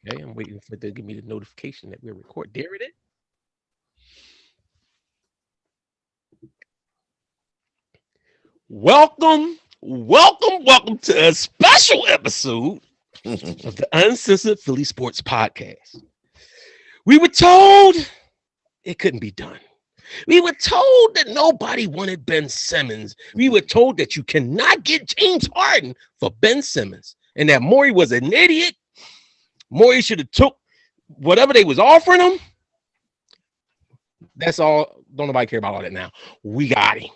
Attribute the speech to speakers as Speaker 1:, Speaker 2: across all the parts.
Speaker 1: Okay, I'm waiting for it to give me the notification that we're recording. There it is. Welcome to a special episode of the Uncensored Philly Sports Podcast. We were told it couldn't be done. We were told that nobody wanted Ben Simmons. We were told that you cannot get James Harden for Ben Simmons, and that Morey was an idiot. Morey should have took whatever they was offering him. That's all. Don't nobody care about all that now. We got him.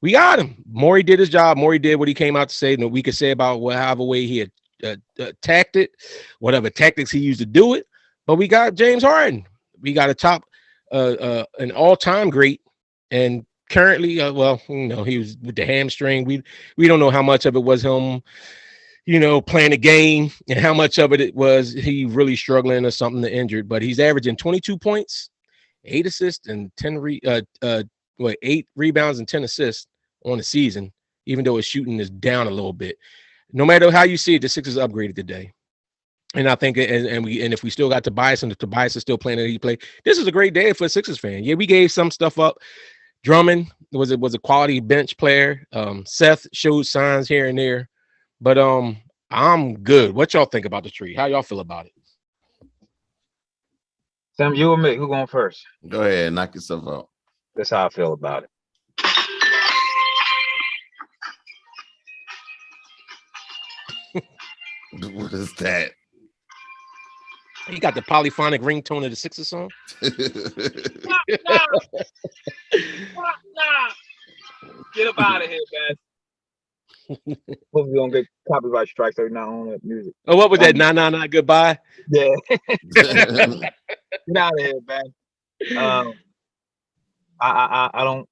Speaker 1: We got him. Morey did his job. Morey did what he came out to say. And we could say about however way he had attacked it, whatever tactics he used to do it. But we got James Harden. We got a top, an all-time great, and currently, he was with the hamstring. We don't know how much of it was him, playing the game, and how much of it was he really struggling or something to injured. But he's averaging 22 points, 8 assists, and 8 rebounds and 10 assists on the season, even though his shooting is down a little bit. No matter how you see it, the Sixers upgraded today. And I think, and if we still got Tobias, and if Tobias is still playing that he played, this is a great day for a Sixers fan. Yeah, we gave some stuff up. Drummond was a quality bench player. Seth showed signs here and there, but I'm good. What y'all think about the tree? How y'all feel about it?
Speaker 2: Sam, you or me? Who going first?
Speaker 3: Go ahead, knock yourself out.
Speaker 2: That's how I feel about it.
Speaker 3: What is that?
Speaker 1: You got the polyphonic ringtone of the Sixers song?
Speaker 2: Nah. Get up out of here, man. Hope we don't get copyright strikes every now on that music.
Speaker 1: Oh, what was that? Nah, goodbye.
Speaker 2: Yeah. Get out of here, man. I don't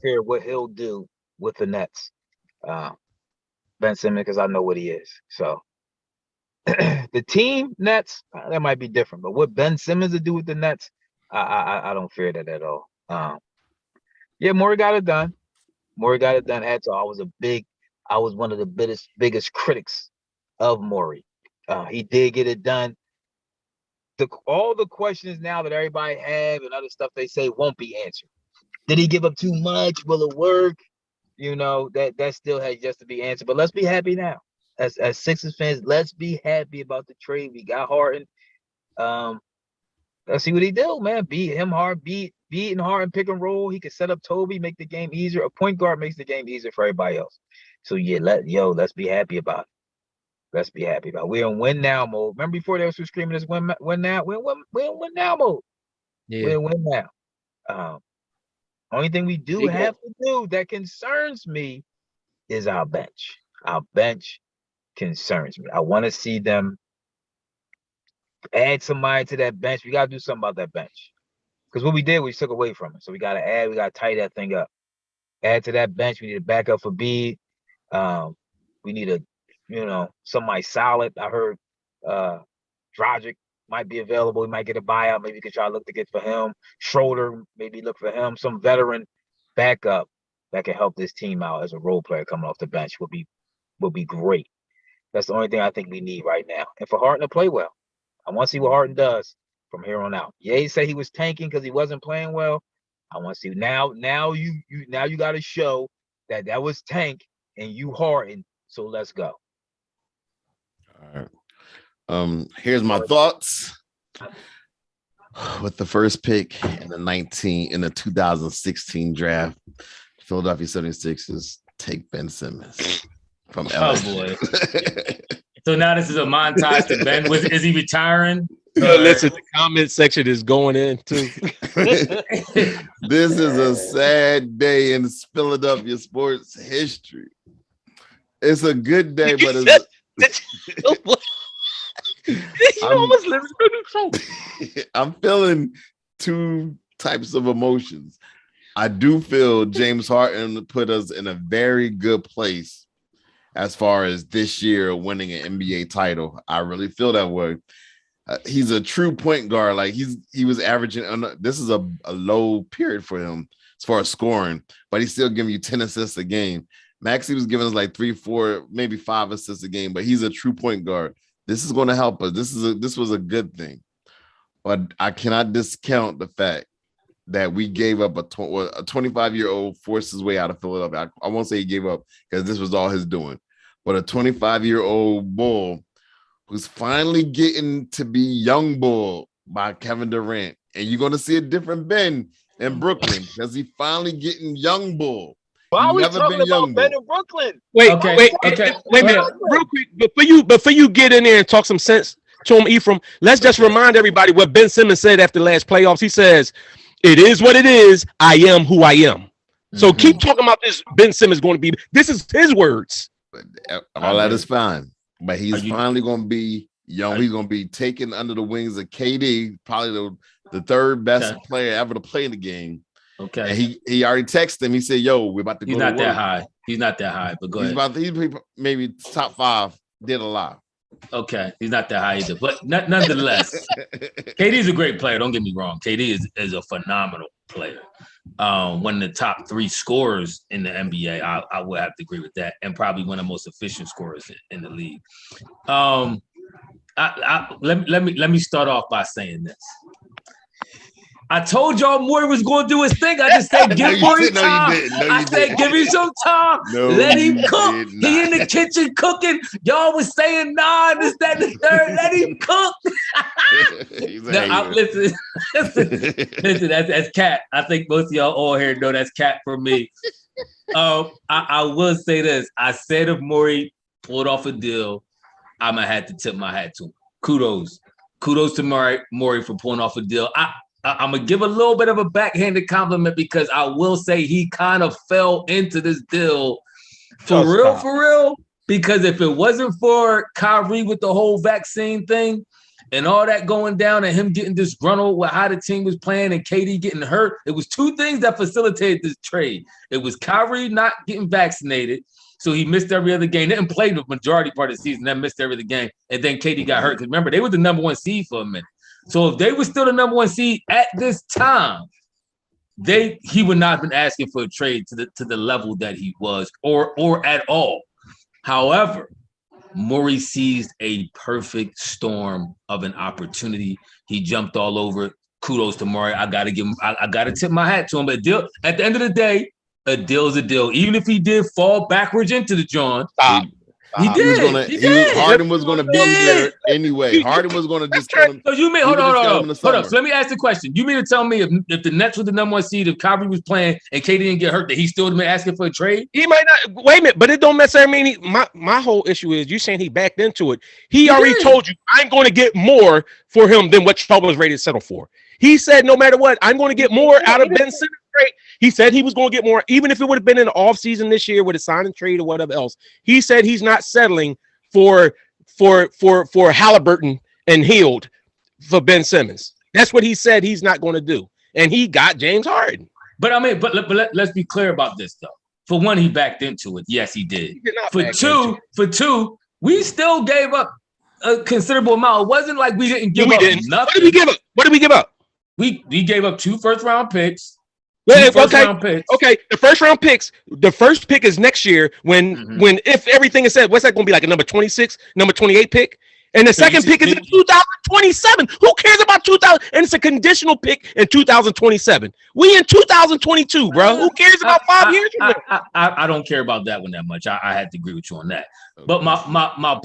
Speaker 2: fear what he'll do with the Nets. Ben Simmons, because I know what he is. So the team Nets, that might be different. But what Ben Simmons will do with the Nets, I don't fear that at all. Yeah, Morey got it done. Hats off. I was one of the biggest critics of Morey. He did get it done. All the questions now that everybody have and other stuff they say won't be answered. Did he give up too much? Will it work? That still has just to be answered. But let's be happy now. As Sixers fans, let's be happy about the trade. We got Harden. Let's see what he do, man. Beating Harden, pick and roll. He could set up Toby, make the game easier. A point guard makes the game easier for everybody else. So yeah, let's be happy about it. Let's be happy about it. We're in win now mode. Remember before they were screaming this win now? We're in win now mode. Yeah. We're in win now. Only thing we do have to do that concerns me is our bench. Our bench concerns me. I want to see them add somebody to that bench. We got to do something about that bench. Because what we did, we took away from it. So we got to tighten that thing up. Add to that bench. We need a backup for Bede. We need somebody solid. I heard Dragic might be available. He might get a buyout. Maybe we could try to look to get for him. Schroeder, maybe look for him. Some veteran backup that can help this team out as a role player coming off the bench would be great. That's the only thing I think we need right now. And for Harden to play well. I want to see what Harden does from here on out. Yeah, he said he was tanking because he wasn't playing well. I want to see now you got to show that was tank and you Harden. So let's go.
Speaker 3: All right. Here's my thoughts. With the first pick in the 2016 draft, Philadelphia 76ers take Ben Simmons from LA.
Speaker 4: Oh boy. So now this is a montage to Ben. Is he retiring?
Speaker 1: Listen, the comment section is going in too.
Speaker 3: This is a sad day in Philadelphia sports history. It's a good day, but I'm feeling two types of emotions. I do feel James Harden put us in a very good place as far as this year winning an NBA title. I really feel that way. He's a true point guard. Like he was averaging. This is a low period for him as far as scoring, but he's still giving you 10 assists a game. Maxey was giving us like 3, 4, maybe 5 assists a game, but he's a true point guard. This is going to help us. This was a good thing, but I cannot discount the fact that we gave up a 25-year-old forced his way out of Philadelphia. I won't say he gave up because this was all his doing, but a 25-year-old Bull who's finally getting to be young Bull by Kevin Durant, and you're going to see a different Ben in Brooklyn because he's finally getting young Bull.
Speaker 2: Why are we talking about Ben in Brooklyn?
Speaker 1: Wait a minute, real quick. Before you get in there and talk some sense to him, Ephraim, let's just remind everybody what Ben Simmons said after the last playoffs. He says, "It is what it is. I am who I am." So keep talking about this. Ben Simmons going to be. This is his words.
Speaker 3: All that is fine, but he's finally going to be young. He's going to be taken under the wings of KD, probably the third best player ever to play in the game.
Speaker 4: Okay.
Speaker 3: And he already texted him. He said, "Yo, we're about to go."
Speaker 4: He's not that high. He's not that high, but go ahead.
Speaker 3: He's maybe top 5 did a lot.
Speaker 4: Okay, he's not that high either, but nonetheless, KD is a great player. Don't get me wrong. KD is a phenomenal player. One of the top 3 scorers in the NBA. I would have to agree with that, and probably one of the most efficient scorers in the league. Let me start off by saying this. I told y'all Morey was going to do his thing. I just said, give Morey time. I said, give him some time. Let him cook. He in the kitchen cooking. Y'all was saying, nah, this, that, and the third. Let him cook. Listen, that's cat. I think most of y'all all here know that's cat for me. I will say this. I said if Morey pulled off a deal, I'm going to have to tip my hat to him. Kudos to Morey for pulling off a deal. I'm going to give a little bit of a backhanded compliment because I will say he kind of fell into this deal for real. Because if it wasn't for Kyrie with the whole vaccine thing and all that going down and him getting disgruntled with how the team was playing and KD getting hurt, it was 2 things that facilitated this trade. It was Kyrie not getting vaccinated, so he missed every other game. They didn't play the majority part of the season, then missed every other game, and then KD got hurt. Because remember, they were the number 1 seed for a minute. So if they were still the number 1 seed at this time, he would not have been asking for a trade to the level that he was or at all. However, Morey seized a perfect storm of an opportunity. He jumped all over it. Kudos to Morey. I gotta give him. I gotta tip my hat to him. But at the end of the day, a deal is a deal. Even if he did fall backwards into the John. He did.
Speaker 3: Harden was going to be there anyway. Harden was going to just tell him.
Speaker 4: So you mean hold up. So let me ask the question. You mean to tell me if the Nets were the number 1 seed, if Kyrie was playing and KD didn't get hurt, that he still would have been asking for a trade?
Speaker 1: He might not. Wait a minute, but it don't necessarily mean my whole issue is you saying he backed into it. He already told you I'm going to get more for him than what Trouble was ready to settle for. He said no matter what, I'm going to get more out of Ben Simmons. He said he was going to get more, even if it would have been in the offseason this year with a sign and trade or whatever else. He said he's not settling for Halliburton and Hield for Ben Simmons. That's what he said he's not going to do. And he got James Harden.
Speaker 4: But let's be clear about this though. For one, he backed into it. Yes, he did. For two, we still gave up a considerable amount. It wasn't like we didn't give up nothing.
Speaker 1: What did we give up?
Speaker 4: We gave up 2 first-round picks.
Speaker 1: Okay. The first round picks. The first pick is next year when if everything is said, what's that going to be like a number 26, number 28 pick? And the second pick is in 2027. Who cares about 2000? And it's a conditional pick in 2027. We in 2022, bro. Who cares about 5 years from now?
Speaker 4: I don't care about that one that much. I had to agree with you on that. But my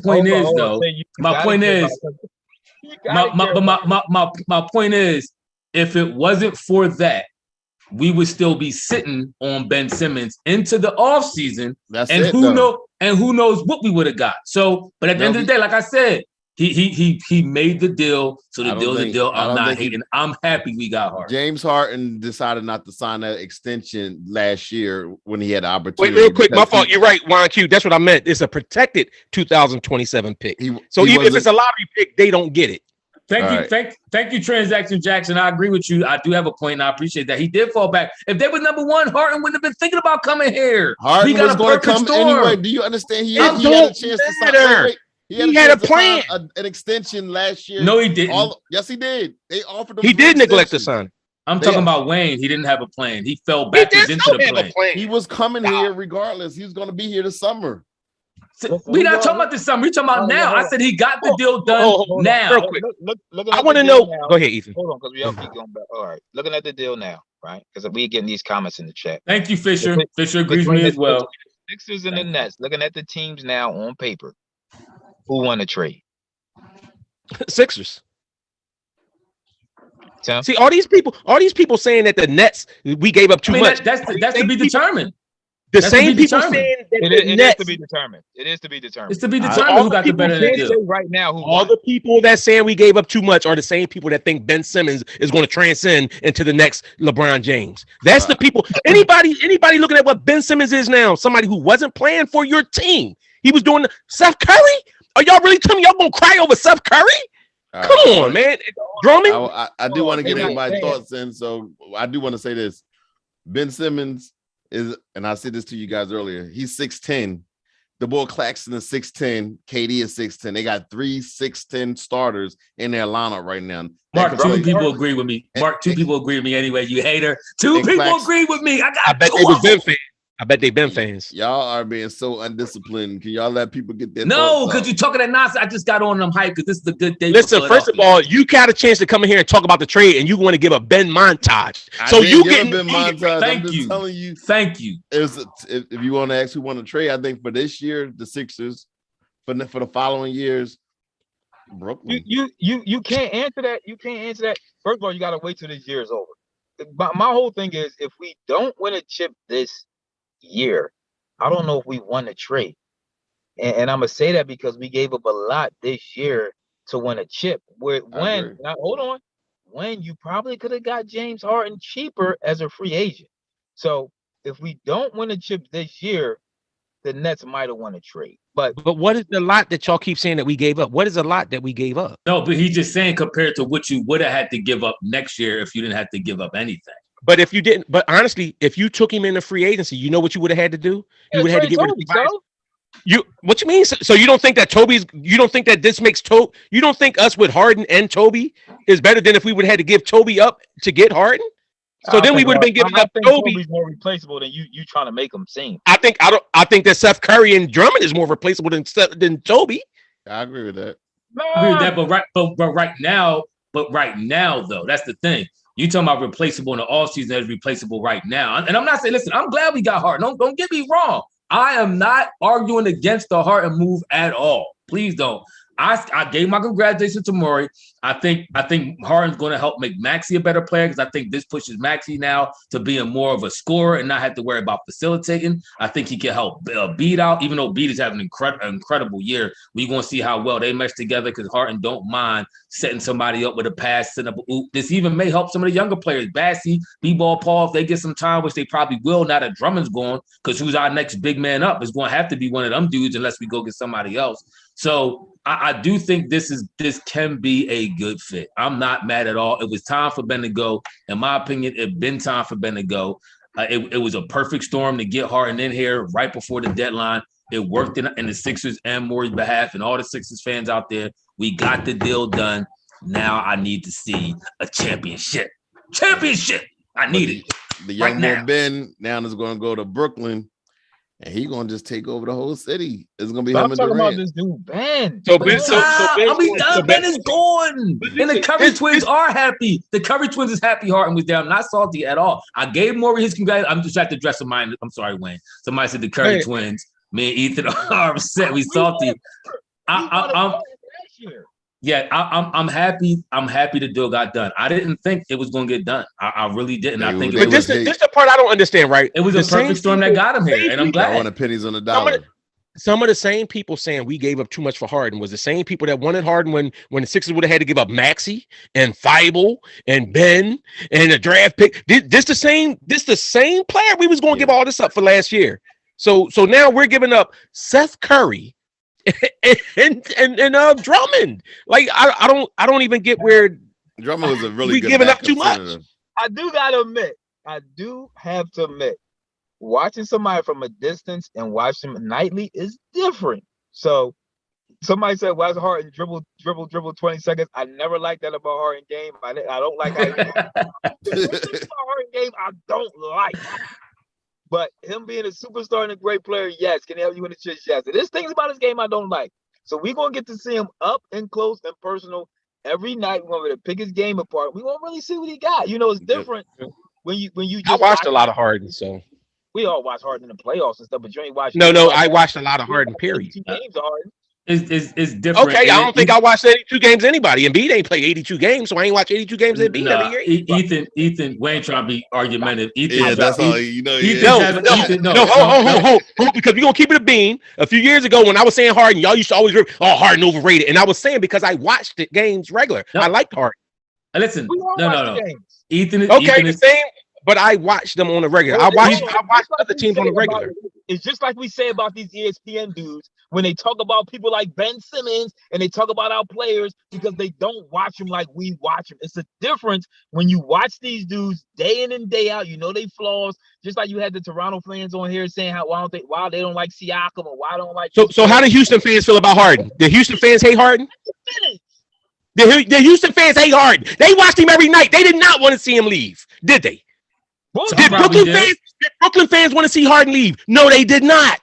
Speaker 4: point is though. My point is, if it wasn't for that, we would still be sitting on Ben Simmons into the offseason. Who knows what we would have got. So, but at the end of the day, like I said, he made the deal. So the deal's a deal. I'm not hating. I'm happy we got Harden.
Speaker 3: James Harden decided not to sign that extension last year when he had the opportunity.
Speaker 1: Wait, real quick, my fault. You're right, Juan Q. That's what I meant. It's a protected 2027 pick. Even if it's a lottery pick, they don't get it.
Speaker 4: Thank you, Transaction Jackson. I agree with you. I do have a point, and I appreciate that. He did fall back. If they were number 1, Harden wouldn't have been thinking about coming here.
Speaker 3: Harden was going to come anyway. Do you understand? He had a chance to sign. He had a plan, an extension last year.
Speaker 4: No, he didn't.
Speaker 3: Yes, he did. They offered him.
Speaker 1: He did neglect to sign.
Speaker 4: I'm talking about Wayne. He didn't have a plan. He fell backwards into the plan.
Speaker 3: He was coming here regardless. He was going to be here this summer.
Speaker 4: We not talking about this summer. We talking about now. I said he got the deal done now.
Speaker 1: Real quick.
Speaker 2: Looking
Speaker 1: I want to know. Go ahead, Ethan.
Speaker 2: Hold on, because we all keep going back. All right, looking at the deal now, right? Because we getting these comments in the chat.
Speaker 4: Thank you, Fisher. Fisher agrees with me as well.
Speaker 2: Sixers and the Nets. Looking at the teams now on paper, who won the trade?
Speaker 1: Sixers.
Speaker 2: Tim?
Speaker 1: See, all these people saying that the Nets we gave up too much.
Speaker 4: That's to be determined.
Speaker 1: The same people saying that
Speaker 2: it is to be determined. It is to be determined.
Speaker 4: It's to be determined who got the better deal.
Speaker 2: Right now,
Speaker 1: all the people that saying we gave up too much are the same people that think Ben Simmons is going to transcend into the next LeBron James. That's the people. Anybody looking at what Ben Simmons is now, somebody who wasn't playing for your team. He was doing Seth Curry. Are y'all really telling me y'all gonna cry over Seth Curry? Come on, man. Drummond.
Speaker 3: I do want to get everybody's thoughts in, so I do want to say this. Ben Simmons is, and I said this to you guys earlier, he's 6'10". The boy Claxton is 6'10". KD is 6'10". They got 3 6'10" starters in their lineup right now.
Speaker 4: Mark, two people agree with me. Mark, two people agree with me anyway, you hater. Two people agree with me.
Speaker 1: I bet they was Ben fans. I bet they been fans.
Speaker 3: Y'all are being so undisciplined. Can y'all let people get their
Speaker 4: No, because you're talking that nonsense. I just got on them hype because this is a good day.
Speaker 1: Listen, first of all, you got a chance to come in here and talk about the trade, and you want to give a Ben montage. So you get
Speaker 3: Ben montage.
Speaker 4: Thank you.
Speaker 3: Telling you.
Speaker 4: Thank you.
Speaker 3: If you want to ask who won the trade, I think for this year, the Sixers. For the following years, Brooklyn.
Speaker 2: You can't answer that. You can't answer that. First of all, you got to wait till this year is over. My whole thing is, if we don't win a chip this year, I don't know if we won the trade. And I'm gonna say that because we gave up a lot this year to win a chip. When you probably could have got James Harden cheaper as a free agent. So if we don't win a chip this year, the Nets might have won a trade. But
Speaker 1: what is the lot that y'all keep saying that we gave up? What is the lot that we gave up?
Speaker 4: No, but he's just saying compared to what you would have had to give up next year if you didn't have to give up anything. But
Speaker 1: if you didn't, but honestly, if you took him in the free agency, you know what you would have had to do? You would have had to get rid of Toby. What you mean? So you don't think that you don't think that this makes you don't think us with Harden and Toby is better than if we would have had to give Toby up to get Harden? So then we would have been giving up Toby.
Speaker 2: Toby's more replaceable than you trying to make him seem.
Speaker 1: I think that Seth Curry and Drummond is more replaceable than Toby.
Speaker 3: I agree with that.
Speaker 4: I agree with that, but right now though, that's the thing. You talking about replaceable in the offseason as replaceable right now. And I'm not saying, listen, I'm glad we got Harden. Don't get me wrong. I am not arguing against the Harden move at all. Please don't. I gave my congratulations to Murray. I think Harden's going to help make Maxey a better player because I think this pushes Maxey now to being more of a scorer and not have to worry about facilitating. I think he can help Beat out, even though Beat is having an incredible year. We're going to see how well they mesh together because Harden don't mind setting somebody up with a pass, setting up a oop. This even may help some of the younger players. Bassey, B-Ball, Paul, if they get some time, which they probably will now that Drummond's gone, because who's our next big man up is going to have to be one of them dudes unless we go get somebody else. So I do think this can be a good fit. I'm not mad at all. It was time for Ben to go. In my opinion, it been time for Ben to go. It was a perfect storm to get Harden in here right before the deadline. It worked in the Sixers and Maury's behalf and all the Sixers fans out there. We got the deal done. Now I need to see a championship. I need it.
Speaker 3: The young boy Ben now is going to go to Brooklyn. And he's gonna just take over the whole city. It's gonna be him and Durant.
Speaker 2: About this dude, Ben.
Speaker 1: Ben
Speaker 4: is gone. And the Curry twins are happy. The Curry twins is happy. Harden was down, not salty at all. I gave Maury his congratulations. I'm just at the dress of mine. I'm sorry, Wayne. Somebody said the Curry twins. Me and Ethan are upset. We salty. I'm happy. I'm happy the deal got done. I didn't think it was going to get done. I really didn't. I think
Speaker 1: this is the part I don't understand, right?
Speaker 4: It was a perfect storm that got him here, and I'm glad.
Speaker 3: I want pennies on the dollar.
Speaker 1: Some of the same people saying we gave up too much for Harden was the same people that wanted Harden when the Sixers would have had to give up Maxey and Feibel and Ben and a draft pick. This the same player we was going to give all this up for last year. So now we're giving up Seth Curry and Drummond. Like I don't even get where
Speaker 3: Drummond was a really good
Speaker 1: giving up too much.
Speaker 2: I do have to admit, watching somebody from a distance and watching them nightly is different. So somebody said, "Why is Harden dribble 20 seconds?" I never liked that about Harden game. I don't like how Harden game. I don't like. But him being a superstar and a great player, yes. Can he help you win the chase? Yes. And there's things about his game I don't like. So we're gonna get to see him up and close and personal every night. We're gonna pick his game apart. We won't really see what he got. You know, it's different when you
Speaker 1: I
Speaker 2: just
Speaker 1: watched a lot of Harden, so
Speaker 2: we all watch Harden in the playoffs and stuff, but you ain't watching.
Speaker 1: no, I watched a lot of Harden. Period.
Speaker 2: 82 games of Harden.
Speaker 4: It's different.
Speaker 1: Okay, I don't think I watched 82 games anybody. Embiid ain't played 82 games, so I ain't watched 82 games of Embiid every year.
Speaker 4: Ethan, we ain't trying to be argumentative.
Speaker 3: Yeah, that's all you know.
Speaker 1: Hold, because we're gonna keep it a bean. A few years ago, when I was saying Harden, y'all used to always Harden overrated, and I was saying because I watched the games regular. I liked Harden.
Speaker 4: Listen, no. Ethan,
Speaker 1: the same. But I watched them on the regular. I watched other teams on the regular.
Speaker 2: It's just like we say about these ESPN dudes when they talk about people like Ben Simmons and they talk about our players because they don't watch them like we watch them. It's a difference when you watch these dudes day in and day out. You know they flaws. Just like you had the Toronto fans on here saying why they don't like Siakam or why they don't like.
Speaker 1: So how do Houston fans feel about Harden? The Houston fans hate Harden. The Houston fans hate Harden. They watched him every night. They did not want to see him leave, did they? Did Brooklyn fans want to see Harden leave? No, they did not.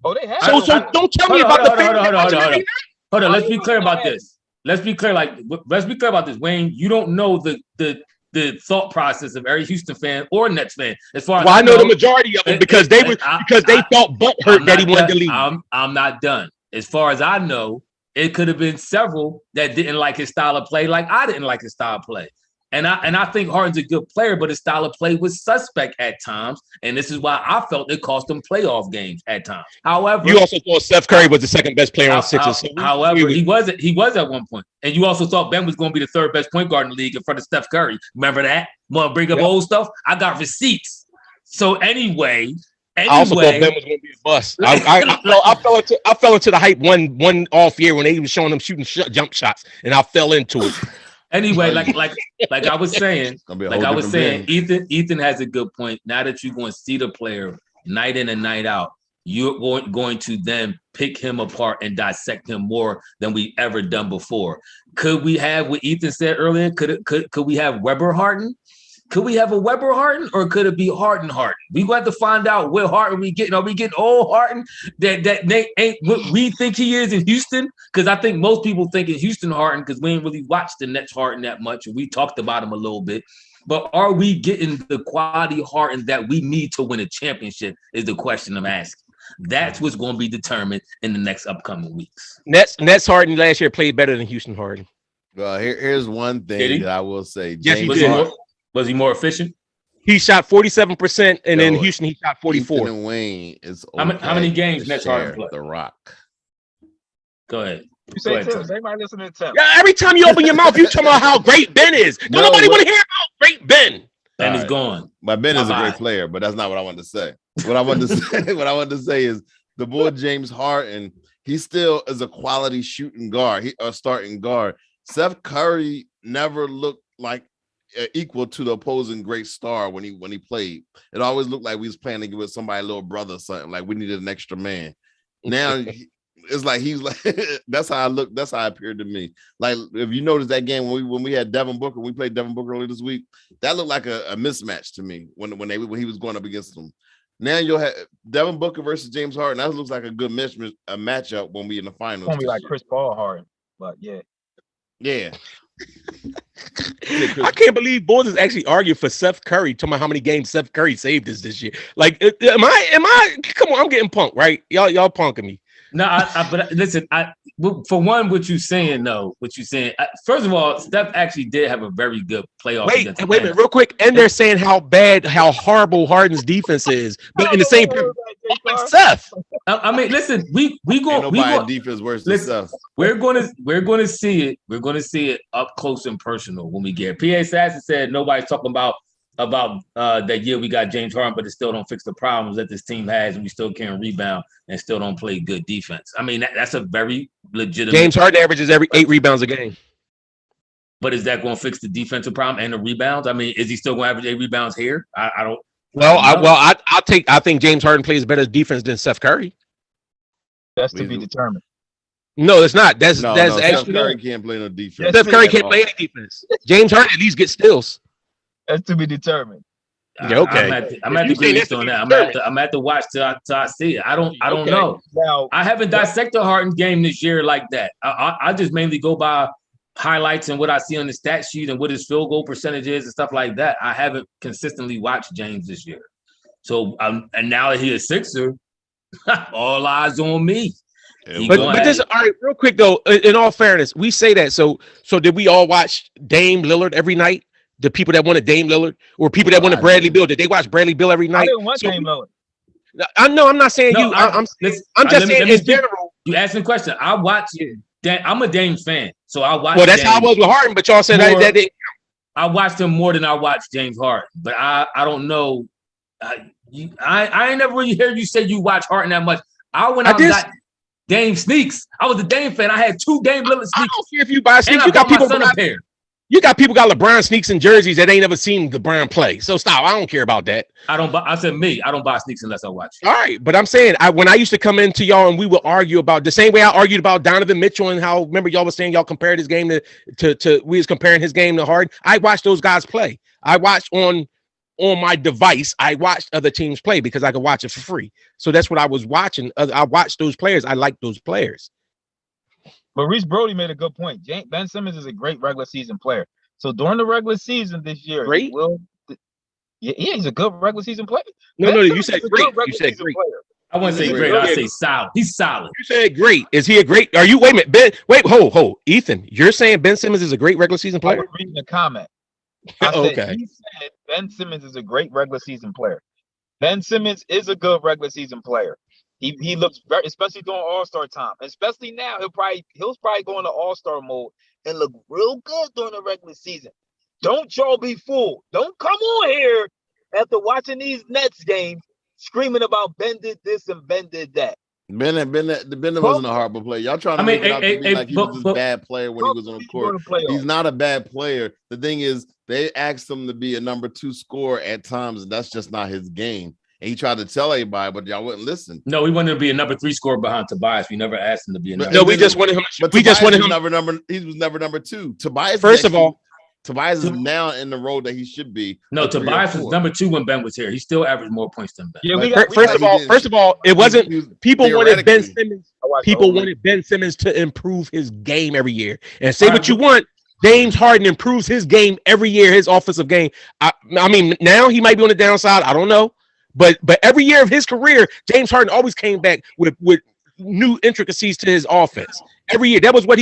Speaker 2: Oh, they have.
Speaker 1: So don't tell me about the fans.
Speaker 4: Hold on. Let's be clear about this. Let's be clear about this, Wayne. You don't know the thought process of every Houston fan or Nets fan. As far as
Speaker 1: I know the majority of them because they felt butthurt that he wanted to leave.
Speaker 4: I'm not done. As far as I know, it could have been several that didn't like his style of play, like I didn't like his style of play. And I think Harden's a good player, but his style of play was suspect at times. And this is why I felt it cost him playoff games at times. However,
Speaker 1: you also thought Seth Curry was the second best player on Sixers.
Speaker 4: However, he was at one point. And you also thought Ben was going to be the third best point guard in the league in front of Steph Curry. Remember that? Want to bring up old stuff? I got receipts. So anyway,
Speaker 1: I also thought Ben was going to be a bust. I fell into the hype one off year when they were showing them shooting jump shots, and I fell into it.
Speaker 4: Anyway, like I was saying, Ethan has a good point. Now that you're going to see the player night in and night out, you're going to then pick him apart and dissect him more than we ever done before. Could we have what Ethan said earlier? Could we have Weber Harden? Could we have a Weber Harden, or could it be Harden? We got to find out what Harden we getting. Are we getting old Harden that they ain't what we think he is in Houston? Because I think most people think in Houston Harden because we ain't really watched the Nets Harden that much. We talked about him a little bit. But are we getting the quality Harden that we need to win a championship is the question I'm asking. That's what's going to be determined in the next upcoming weeks.
Speaker 1: Nets Harden last year played better than Houston Harden.
Speaker 3: Well, here's one thing that I will say.
Speaker 1: Yes, he did.
Speaker 4: Was he more efficient?
Speaker 1: He shot 47%, and in Houston he shot 44%.
Speaker 3: Houston and Wayne is okay.
Speaker 4: How many games Nets Harden play?
Speaker 3: The Rock.
Speaker 4: Go ahead.
Speaker 2: You say Tim. Everybody listen to Tim.
Speaker 1: Yeah, every time you open your mouth, you talk about how great Ben is. Don't nobody want to hear about great Ben.
Speaker 4: Ben is gone.
Speaker 3: But Ben is a great player, but that's not what I wanted to say. What I wanted to say is the boy James Harden. He still is a quality shooting guard. A starting guard. Seth Curry never looked like equal to the opposing great star when he played. It always looked like we was playing with somebody's little brother or something, like we needed an extra man. Now it's like he's like that's how I look, that's how it appeared to me. Like if you notice that game when we had Devin Booker, we played Devin Booker earlier this week, that looked like a mismatch to me when he was going up against them. Now you'll have Devin Booker versus James Harden. That looks like a good matchup when we in the finals.
Speaker 2: It's gonna be like Chris Paul Harden, but yeah.
Speaker 1: I can't believe boys is actually arguing for Seth Curry, talking about how many games Seth Curry saved us this year. Like, am I? Come on, I'm getting punked, right? Y'all punking me.
Speaker 4: No, but listen, for one, what you're saying, first of all, Steph actually did have a very good playoff.
Speaker 1: Wait a minute, real quick. And they're saying how horrible Harden's defense is, but in the same Seth.
Speaker 4: I mean, listen, we
Speaker 3: defense worse than Seth.
Speaker 4: We're gonna see it. We're gonna see it up close and personal when we get. P.A. Sasson said nobody's talking about that year we got James Harden, but it still don't fix the problems that this team has, and we still can't rebound and still don't play good defense. I mean, that's a very legitimate.
Speaker 1: James Harden averages every 8 rebounds a game.
Speaker 4: But is that going to fix the defensive problem and the rebounds? I mean, is he still going to average 8 rebounds here? I don't.
Speaker 1: I think James Harden plays better defense than Seth Curry.
Speaker 2: That's to be determined.
Speaker 1: No, it's not. That's actually
Speaker 3: Seth Curry can't play no defense.
Speaker 1: Seth Curry can't play any defense. James Harden at least gets steals.
Speaker 2: That's to be determined.
Speaker 1: Yeah, okay.
Speaker 4: I'm at the agree with you on that. I'm at the watch till I see it. I don't know.
Speaker 2: Now,
Speaker 4: I haven't dissected Harden's game this year like that. I just mainly go by highlights and what I see on the stat sheet and what his field goal percentage is and stuff like that. I haven't consistently watched James this year. So and now that he is Sixer, all eyes on me.
Speaker 1: But this, all right, real quick though, in all fairness, we say that. So did we all watch Dame Lillard every night? The people that wanted Dame Lillard or people that wanted Bradley Beal, did they watch Bradley Beal every night?
Speaker 2: I didn't want Dame Lillard.
Speaker 1: I know, I'm not saying you. I'm just saying in general.
Speaker 4: You asked me a question. I watch. I'm a Dame fan, so I watch.
Speaker 1: Well, that's how I was with Harden, but y'all said that
Speaker 4: I watched him more than I watched James Harden, but I don't know. I ain't never really heard you say you watch Harden that much. I got Dame sneaks. I was a Dame fan. I had 2 Dame Lillard sneaks.
Speaker 1: I don't care if you buy sneaks. You got people got LeBron sneaks and jerseys that ain't never seen LeBron play. So stop. I don't care about that.
Speaker 4: I said me. I don't buy sneaks unless I watch.
Speaker 1: All right, but I'm saying when I used to come into y'all and we would argue about the same way I argued about Donovan Mitchell and how, remember y'all was saying y'all compared his game to we was comparing his game to Harden. I watched those guys play. I watched on my device. I watched other teams play because I could watch it for free. So that's what I was watching. I watched those players. I like those players.
Speaker 2: But Reese Brody made a good point. Ben Simmons is a great regular season player. So during the regular season this year,
Speaker 1: great.
Speaker 2: He's a good regular season player.
Speaker 1: No, you said great. You said great.
Speaker 2: Player.
Speaker 4: I wouldn't say great. I say solid. He's solid.
Speaker 1: You said great. Is he a great? Are you? Wait a minute. Ben. Wait. Hold. Ethan, you're saying Ben Simmons is a great regular season player?
Speaker 2: I was reading a comment.
Speaker 1: Okay.
Speaker 2: He said Ben Simmons is a great regular season player. Ben Simmons is a good regular season player. He looks very, especially during All-Star time, especially now. He'll probably go into All-Star mode and look real good during the regular season. Don't y'all be fooled. Don't come on here after watching these Nets games screaming about Ben did this and Ben did that.
Speaker 3: Ben wasn't a horrible player. Y'all trying to make it out to be like he was this bad player when he was on the court. He's not a bad player. The thing is, they asked him to be a number 2 scorer at times, and that's just not his game. And he tried to tell everybody, but y'all wouldn't listen.
Speaker 4: No, we wanted to be a number 3 scorer behind Tobias. We never asked him to be a number.
Speaker 1: No, we just wanted him.
Speaker 3: But we just wanted him. He was never number 2. Tobias.
Speaker 1: First of all,
Speaker 3: Tobias is now in the role that he should be.
Speaker 4: No, Tobias was number 2 when Ben was here. He still averaged more points than Ben.
Speaker 2: Yeah,
Speaker 1: first of all, it wasn't people wanted Ben Simmons. People wanted Ben Simmons to improve his game every year. And say what you want, James Harden improves his game every year, his offensive game. I mean, now he might be on the downside. I don't know. But every year of his career, James Harden always came back with new intricacies to his offense. Every year. That was what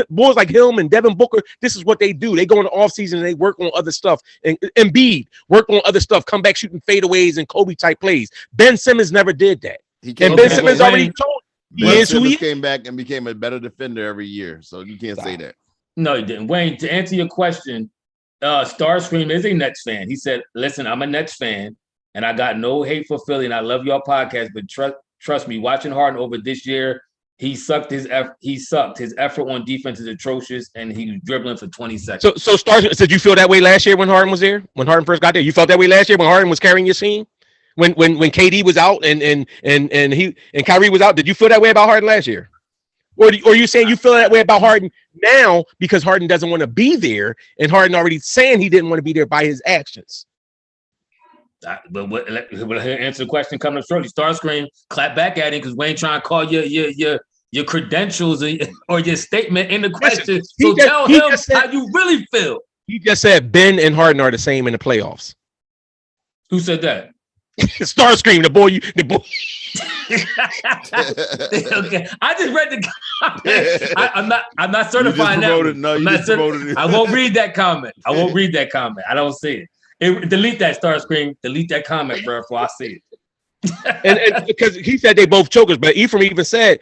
Speaker 1: boys like him and Devin Booker, this is what they do. They go in the offseason and they work on other stuff. And Embiid work on other stuff, come back shooting fadeaways and Kobe type plays. Ben Simmons never did that. Ben Simmons already told he is who he came
Speaker 3: back and became a better defender every year. So you can't say that.
Speaker 4: No, he didn't. Wayne, to answer your question, Starscream is a Nets fan. He said, listen, I'm a Nets fan. And I got no hate for Philly, and I love your podcast, but trust me, watching Harden over this year, he sucked. His effort on defense is atrocious, and he was dribbling for 20 seconds.
Speaker 1: So did you feel that way last year when Harden was there? When Harden first got there, you felt that way last year when Harden was carrying your team? When KD was out and Kyrie was out, did you feel that way about Harden last year? Or are you saying you feel that way about Harden now because Harden doesn't want to be there, and Harden already saying he didn't want to be there by his actions?
Speaker 4: But answer the question coming up shortly. Starscream, clap back at him because Wayne trying to call your credentials or your statement in the question. So tell him how you really feel.
Speaker 1: He just said Ben and Harden are the same in the playoffs.
Speaker 4: Who said that?
Speaker 1: Starscream, the boy.
Speaker 4: Okay, I just read the comment. I'm not certifying that. I won't read that comment. I don't see it. Delete that, Starscream. Delete that comment, bro, before I see it.
Speaker 1: and because he said they both chokers, but Ephraim even said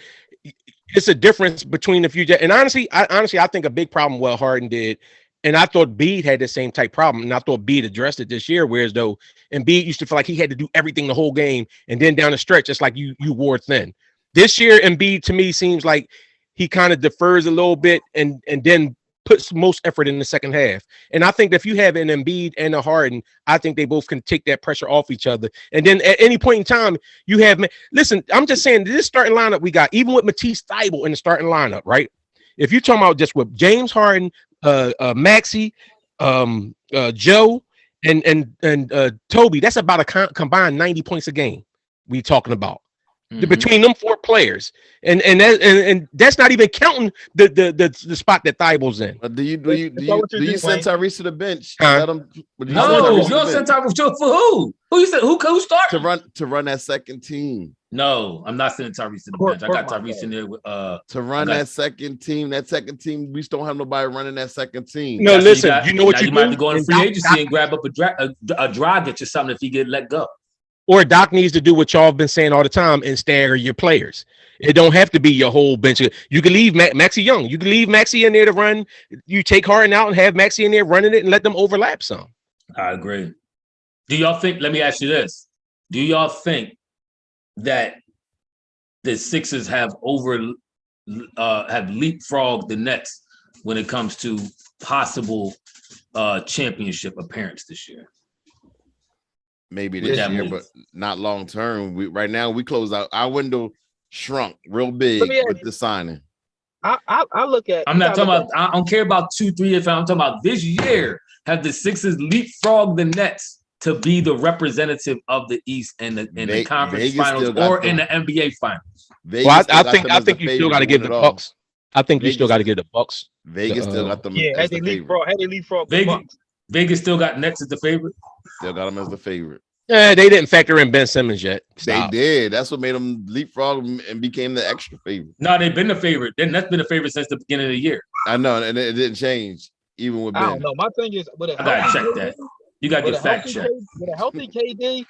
Speaker 1: it's a difference between the few. And honestly, I think a big problem what Harden did, and I thought Bede had the same type problem, and I thought Bede addressed it this year. Whereas though, and Bede used to feel like he had to do everything the whole game, and then down the stretch, it's like you wore thin. This year, Embiid to me seems like he kind of defers a little bit, and then puts most effort in the second half. And I think that if you have an Embiid and a Harden, I think they both can take that pressure off each other. And then at any point in time, you have, listen, I'm just saying this starting lineup we got, even with Matisse Thybulle in the starting lineup, right? If you're talking about just with James Harden, Maxey, Joe, and Toby, that's about a combined 90 points a game we talking about.
Speaker 4: Mhm.
Speaker 1: Between them 4 players, and that's not even counting the spot that Thibel's in.
Speaker 3: But do you send Tyrese to the bench?
Speaker 1: Huh?
Speaker 3: Let him.
Speaker 4: No, you don't send Tyrese for who? Who you said? Who started?
Speaker 3: to run that second team?
Speaker 4: No, I'm not sending Tyrese to the bench. I got Tyrese in there with
Speaker 3: to run that second team. That second team, we just don't have nobody running that second team.
Speaker 1: No, listen, you know what you
Speaker 4: might have to go in free agency and grab up a Dragic or something if he get let go.
Speaker 1: Or Doc needs to do what y'all have been saying all the time and stagger your players. It don't have to be your whole bench. You can leave Maxey Young. You can leave Maxey in there to run. You take Harden out and have Maxey in there running it and let them overlap some.
Speaker 4: I agree. Do y'all think? Let me ask you this: do y'all think that the Sixers have leapfrogged the Nets when it comes to possible championship appearance this year?
Speaker 3: Maybe this year, but not long term. Right now we close out. Our window shrunk real big with the signing.
Speaker 2: I look at.
Speaker 4: I'm not talking about. I don't care about 2-3 years. I'm talking about this year. Have the Sixers leapfrogged the Nets to be the representative of the East in the conference
Speaker 3: Vegas
Speaker 4: finals or in the NBA finals?
Speaker 1: Well, I think you still got to give the Bucks. I think you still got to give the Bucks.
Speaker 3: Vegas still got them.
Speaker 2: Yeah, had they leapfrog the Bucks.
Speaker 4: Vegas still got Nets as the favorite.
Speaker 3: Still got them as the favorite.
Speaker 1: Yeah, they didn't factor in Ben Simmons yet.
Speaker 3: Stop. They did. That's what made them leapfrog and became the extra favorite.
Speaker 4: No, they've been the favorite. That's been the favorite since the beginning of the year.
Speaker 3: I know, and it didn't change even with Ben.
Speaker 2: I don't know. My thing is,
Speaker 4: I gotta check that. You gotta get fact checked.
Speaker 2: With a healthy KD,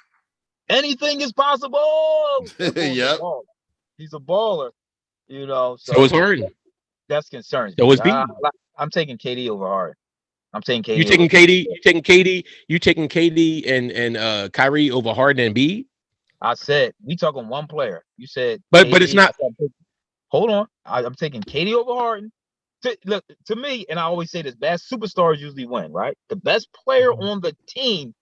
Speaker 2: anything is possible.
Speaker 3: Yep.
Speaker 2: He's a baller. You know.
Speaker 1: So is Harden.
Speaker 2: That's concerning.
Speaker 1: So is B.
Speaker 2: I'm taking KD over Harden. I'm taking KD. You taking KD and Kyrie over Harden and B? I said we talking one player. You said,
Speaker 1: but it's not.
Speaker 2: Hold on, I'm taking KD over Harden. Look, to me, and I always say this: best superstars usually win, right? The best player on the team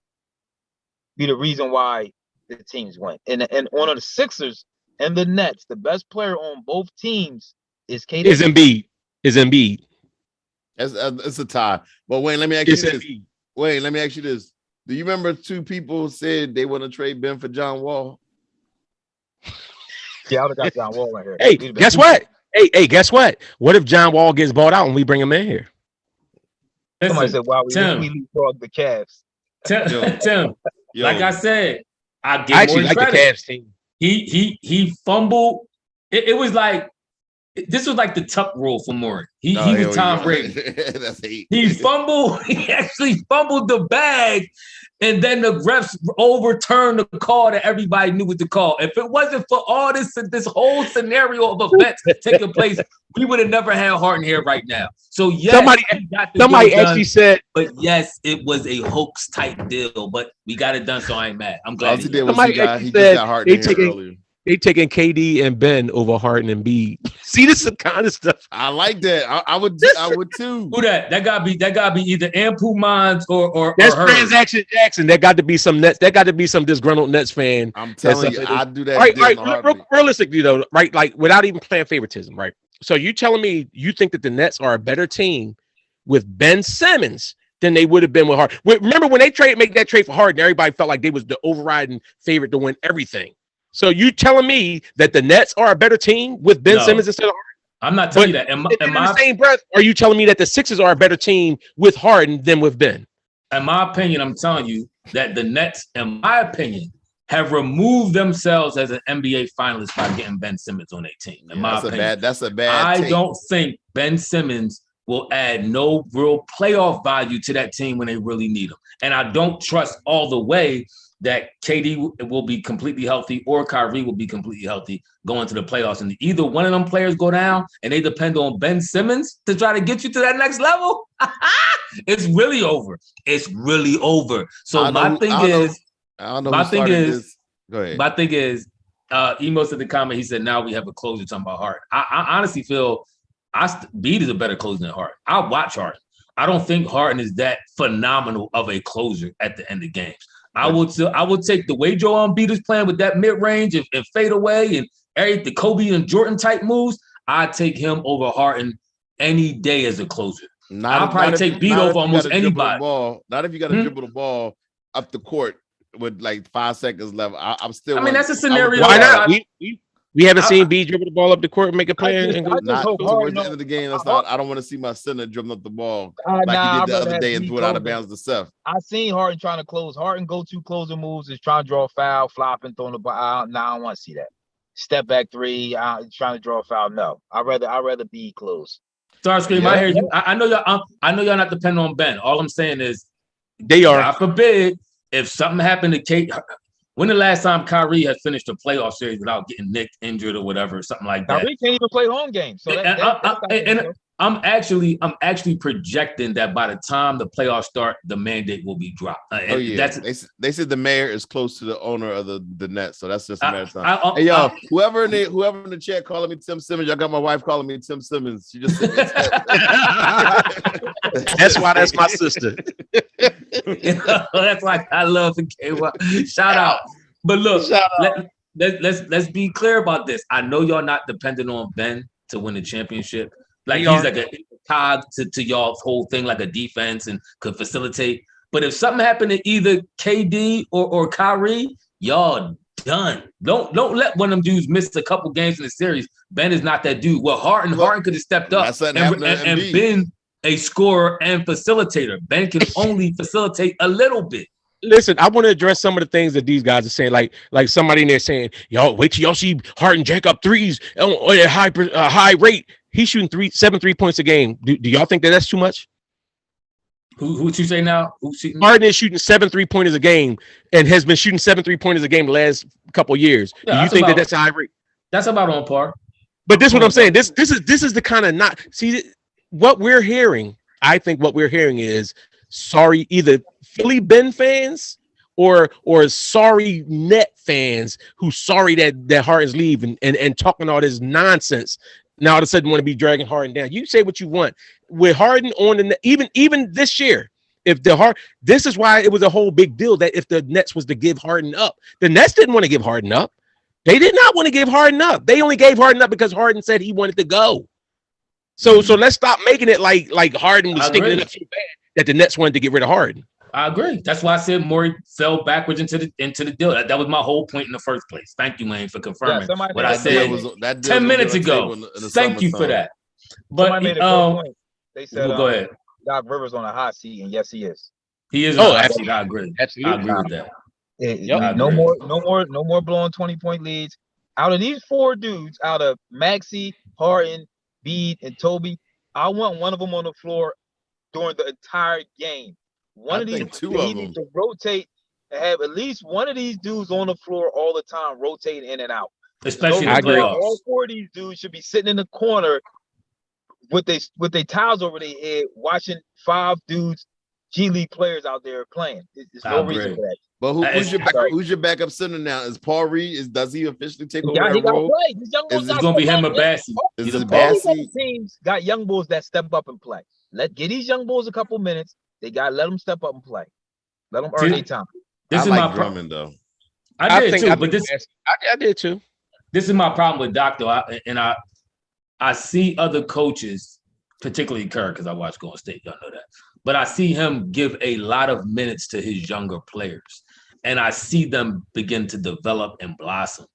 Speaker 2: be the reason why the teams win. And one of the Sixers and the Nets, the best player on both teams is KD.
Speaker 1: Is Embiid.
Speaker 3: It's a tie. But wait, let me ask you this. Wait, let me ask you this. Do you remember 2 people said they want to trade Ben for John Wall?
Speaker 2: Yeah, I would have got John Wall right here.
Speaker 1: Hey, guess what? Hey, guess what? What if John Wall gets bought out and we bring him in here?
Speaker 2: Somebody said, "Wow, we leapfrog the Cavs."
Speaker 4: Tim, like I said, I
Speaker 1: actually like the Cavs team.
Speaker 4: He fumbled. It was like. This was like the tuck rule for Morey. He was Tom Brady. He fumbled. He actually fumbled the bag, and then the refs overturned the call that everybody knew what to call. If it wasn't for all this whole scenario of events taking place, we would have never had Harden here right now. So yes,
Speaker 1: somebody actually said,
Speaker 4: but yes, it was a hoax type deal. But we got it done, so I ain't mad. I'm glad.
Speaker 3: He just got Harden here earlier.
Speaker 1: They taking KD and Ben over Harden and B. See, this is the kind of stuff
Speaker 3: I like. That I would too.
Speaker 4: Who that? That gotta be either Ampu Mons or
Speaker 1: that's Transaction Jackson. That got to be some Nets. That got to be some disgruntled Nets fan.
Speaker 3: I'm telling you, I do that.
Speaker 1: Right. Realistically though, right? Like without even playing favoritism, right? So you telling me you think that the Nets are a better team with Ben Simmons than they would have been with Harden? Remember when they make that trade for Harden, everybody felt like they was the overriding favorite to win everything. So you telling me that the Nets are a better team with Ben Simmons instead of Harden?
Speaker 4: I'm not telling you that. In
Speaker 1: the same breath, are you telling me that the Sixers are a better team with Harden than with Ben?
Speaker 4: In my opinion, I'm telling you that the Nets, in my opinion, have removed themselves as an NBA finalist by getting Ben Simmons on their team. In my opinion,
Speaker 3: that's a bad.
Speaker 4: I don't think Ben Simmons will add no real playoff value to that team when they really need him, and I don't trust all the way that KD will be completely healthy or Kyrie will be completely healthy going to the playoffs. And either one of them players go down and they depend on Ben Simmons to try to get you to that next level, it's really over. It's really over. So my thing is, Emo said the comment, he said, now we have a closer talking about Harden. I honestly feel Bede is a better closer than Harden. I watch Harden. I don't think Harden is that phenomenal of a closer at the end of games. I would take the way Joel Embiid is playing with that mid-range and fade away and the Kobe and Jordan type moves. I'd take him over Harden any day as a closer. I'll probably take Bede over almost anybody.
Speaker 3: Not if you got to dribble the ball up the court with like 5 seconds left. I'm still.
Speaker 4: I mean, that's a scenario.
Speaker 1: Why not? We haven't seen B dribble the ball up the court and make a play.
Speaker 2: I just
Speaker 3: Not
Speaker 2: hope
Speaker 3: towards
Speaker 2: Harden
Speaker 3: the end of the game. That's not. I don't want to see my center dribbling up the ball like he did the other day and threw it out of bounds to Seth.
Speaker 2: I seen Harden trying to close. Harden go-to closing moves is trying to draw a foul, flopping, throwing the ball. No, I don't want to see that. Step back three, trying to draw a foul. No, I'd rather be close.
Speaker 4: Starscream, I hear you. I know y'all. I know y'all not depending on Ben. All I'm saying is,
Speaker 1: they are.
Speaker 4: God forbid if something happened to Kate. When the last time Kyrie has finished a playoff series without getting nicked, injured, or whatever, something like that?
Speaker 2: Kyrie can't even play home games. So
Speaker 4: I'm actually projecting that by the time the playoffs start, the mandate will be dropped.
Speaker 3: They said the mayor is close to the owner of the Nets, so that's just a matter of time. Hey, y'all, whoever in the chat calling me Tim Simmons, y'all got my wife calling me Tim Simmons. She just said
Speaker 1: that's why that's my sister.
Speaker 4: That's why I love the KY. Shout out. But look, let's be clear about this. I know y'all not dependent on Ben to win the championship. Like he's like a cog to y'all's whole thing, like a defense and could facilitate. But if something happened to either KD or Kyrie, y'all done. Don't let one of them dudes miss a couple games in the series. Ben is not that dude. Well, Harden could have stepped up and been a scorer and facilitator. Ben can only facilitate a little bit.
Speaker 1: Listen, I want to address some of the things that these guys are saying. Like somebody in there saying, "Y'all wait till y'all see Harden jack up threes at a high rate." He's shooting 7 3-points a game. Do y'all think that's too much?
Speaker 4: Who you say now? Who's shooting?
Speaker 1: Harden is shooting 7 3-pointers a game and has been shooting 7 3-pointers a game the last couple of years. Yeah, do you think that's a high rate?
Speaker 4: That's about on par.
Speaker 1: But this is what I'm saying. This is the kind of not see what we're hearing. I think what we're hearing is sorry, either Philly Ben fans or sorry net fans who sorry that Harden's leaving and talking all this nonsense. Now all of a sudden want to be dragging Harden down. You say what you want with Harden on the even this year. This is why it was a whole big deal that if the Nets was to give Harden up, the Nets didn't want to give Harden up. They did not want to give Harden up. They only gave Harden up because Harden said he wanted to go. So let's stop making it like Harden was sticking it up so bad that the Nets wanted to get rid of Harden.
Speaker 4: I agree. That's why I said Morey fell backwards into the deal. That was my whole point in the first place. Thank you, Wayne, for confirming what I said 10 minutes ago. Thank you for that. But
Speaker 2: made a good point. They said,
Speaker 4: go ahead.
Speaker 2: Doc Rivers on a hot seat, and yes, he is.
Speaker 4: He is. Oh, absolutely. I agree.
Speaker 1: Absolutely.
Speaker 4: I agree with that.
Speaker 2: No more blowing 20-point leads. Out of these four dudes, out of Maxey, Harden, Bede, and Toby, I want one of them on the floor during the entire game. One of these need to rotate and have at least one of these dudes on the floor all the time, rotating in and out.
Speaker 4: Especially in the playoffs.
Speaker 2: All four of these dudes should be sitting in the corner with their towels over their head, watching 5 dudes, G League players out there playing. There's no reason for that.
Speaker 3: But who's your backup center now? Is Paul Reed? Does he officially take over that role?
Speaker 4: It's going to be him or Bassey.
Speaker 3: Is it Bassey?
Speaker 2: Teams got young bulls that step up and play. Get these young bulls a couple minutes. They got to let them step up and play. Let them earn their time.
Speaker 3: This is my Drummond though.
Speaker 4: I did too. This is my problem with Doc though. I see other coaches, particularly Kerr, because I watch Golden State. Y'all know that. But I see him give a lot of minutes to his younger players, and I see them begin to develop and blossom.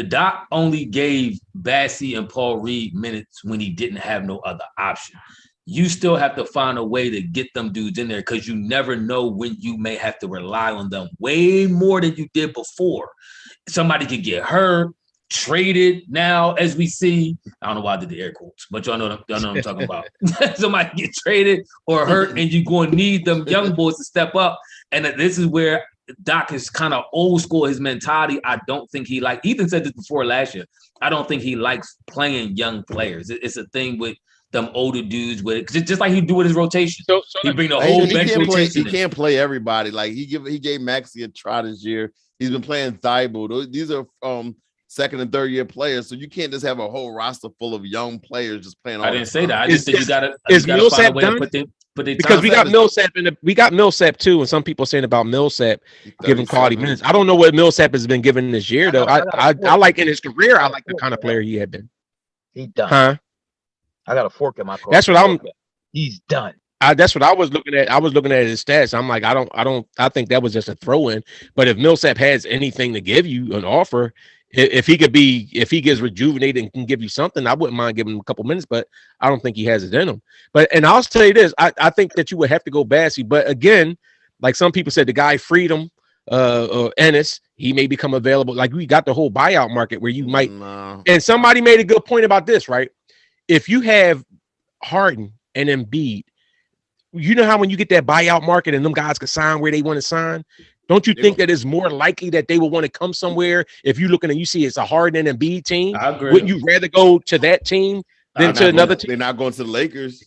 Speaker 4: Doc only gave Bassey and Paul Reed minutes when he didn't have no other option. You still have to find a way to get them dudes in there because you never know when you may have to rely on them way more than you did before. Somebody could get hurt, traded now, as we see. I don't know why I did the air quotes, but y'all know what I'm talking about. Somebody get traded or hurt, and you're going to need them young boys to step up. And this is where Doc is kind of old school, his mentality. I don't think he Ethan said this before last year. I don't think he likes playing young players. It's a thing with them older dudes with it, just like he do with his rotation. So he bring the whole bench rotation.
Speaker 3: He can't play everybody. Like he gave Maxey a try this year. He's been playing Thibault. These are second and third year players, so you can't just have a whole roster full of young players just playing.
Speaker 4: I didn't say that. I just said you gotta
Speaker 1: Millsap
Speaker 4: find a way to put their
Speaker 1: because we got Millsap we got Millsap too, and some people saying about Millsap giving quality minutes. I don't know what Millsap has been given this year though. I like in his career. I like the kind of player he had been.
Speaker 2: He's done.
Speaker 1: Huh?
Speaker 2: I got a fork in my car.
Speaker 1: That's what I'm.
Speaker 2: He's done.
Speaker 1: That's what I was looking at. I was looking at his stats. I'm like, I think that was just a throw in. But if Millsap has anything to give you an offer, if he gets rejuvenated and can give you something, I wouldn't mind giving him a couple minutes, but I don't think he has it in him. And I'll tell you this, I think that you would have to go Bassey. But again, like some people said, the guy freedom, Ennis, he may become available. Like we got the whole buyout market where you might.
Speaker 3: No.
Speaker 1: And somebody made a good point about this, right? If you have Harden and Embiid, you know how when you get that buyout market and them guys can sign where they want to sign, don't you think that it's more likely that they will want to come somewhere if you're looking and you see it's a Harden and Embiid team?
Speaker 4: I agree.
Speaker 1: Wouldn't you rather go to that team than to another team?
Speaker 3: They're not going to the Lakers.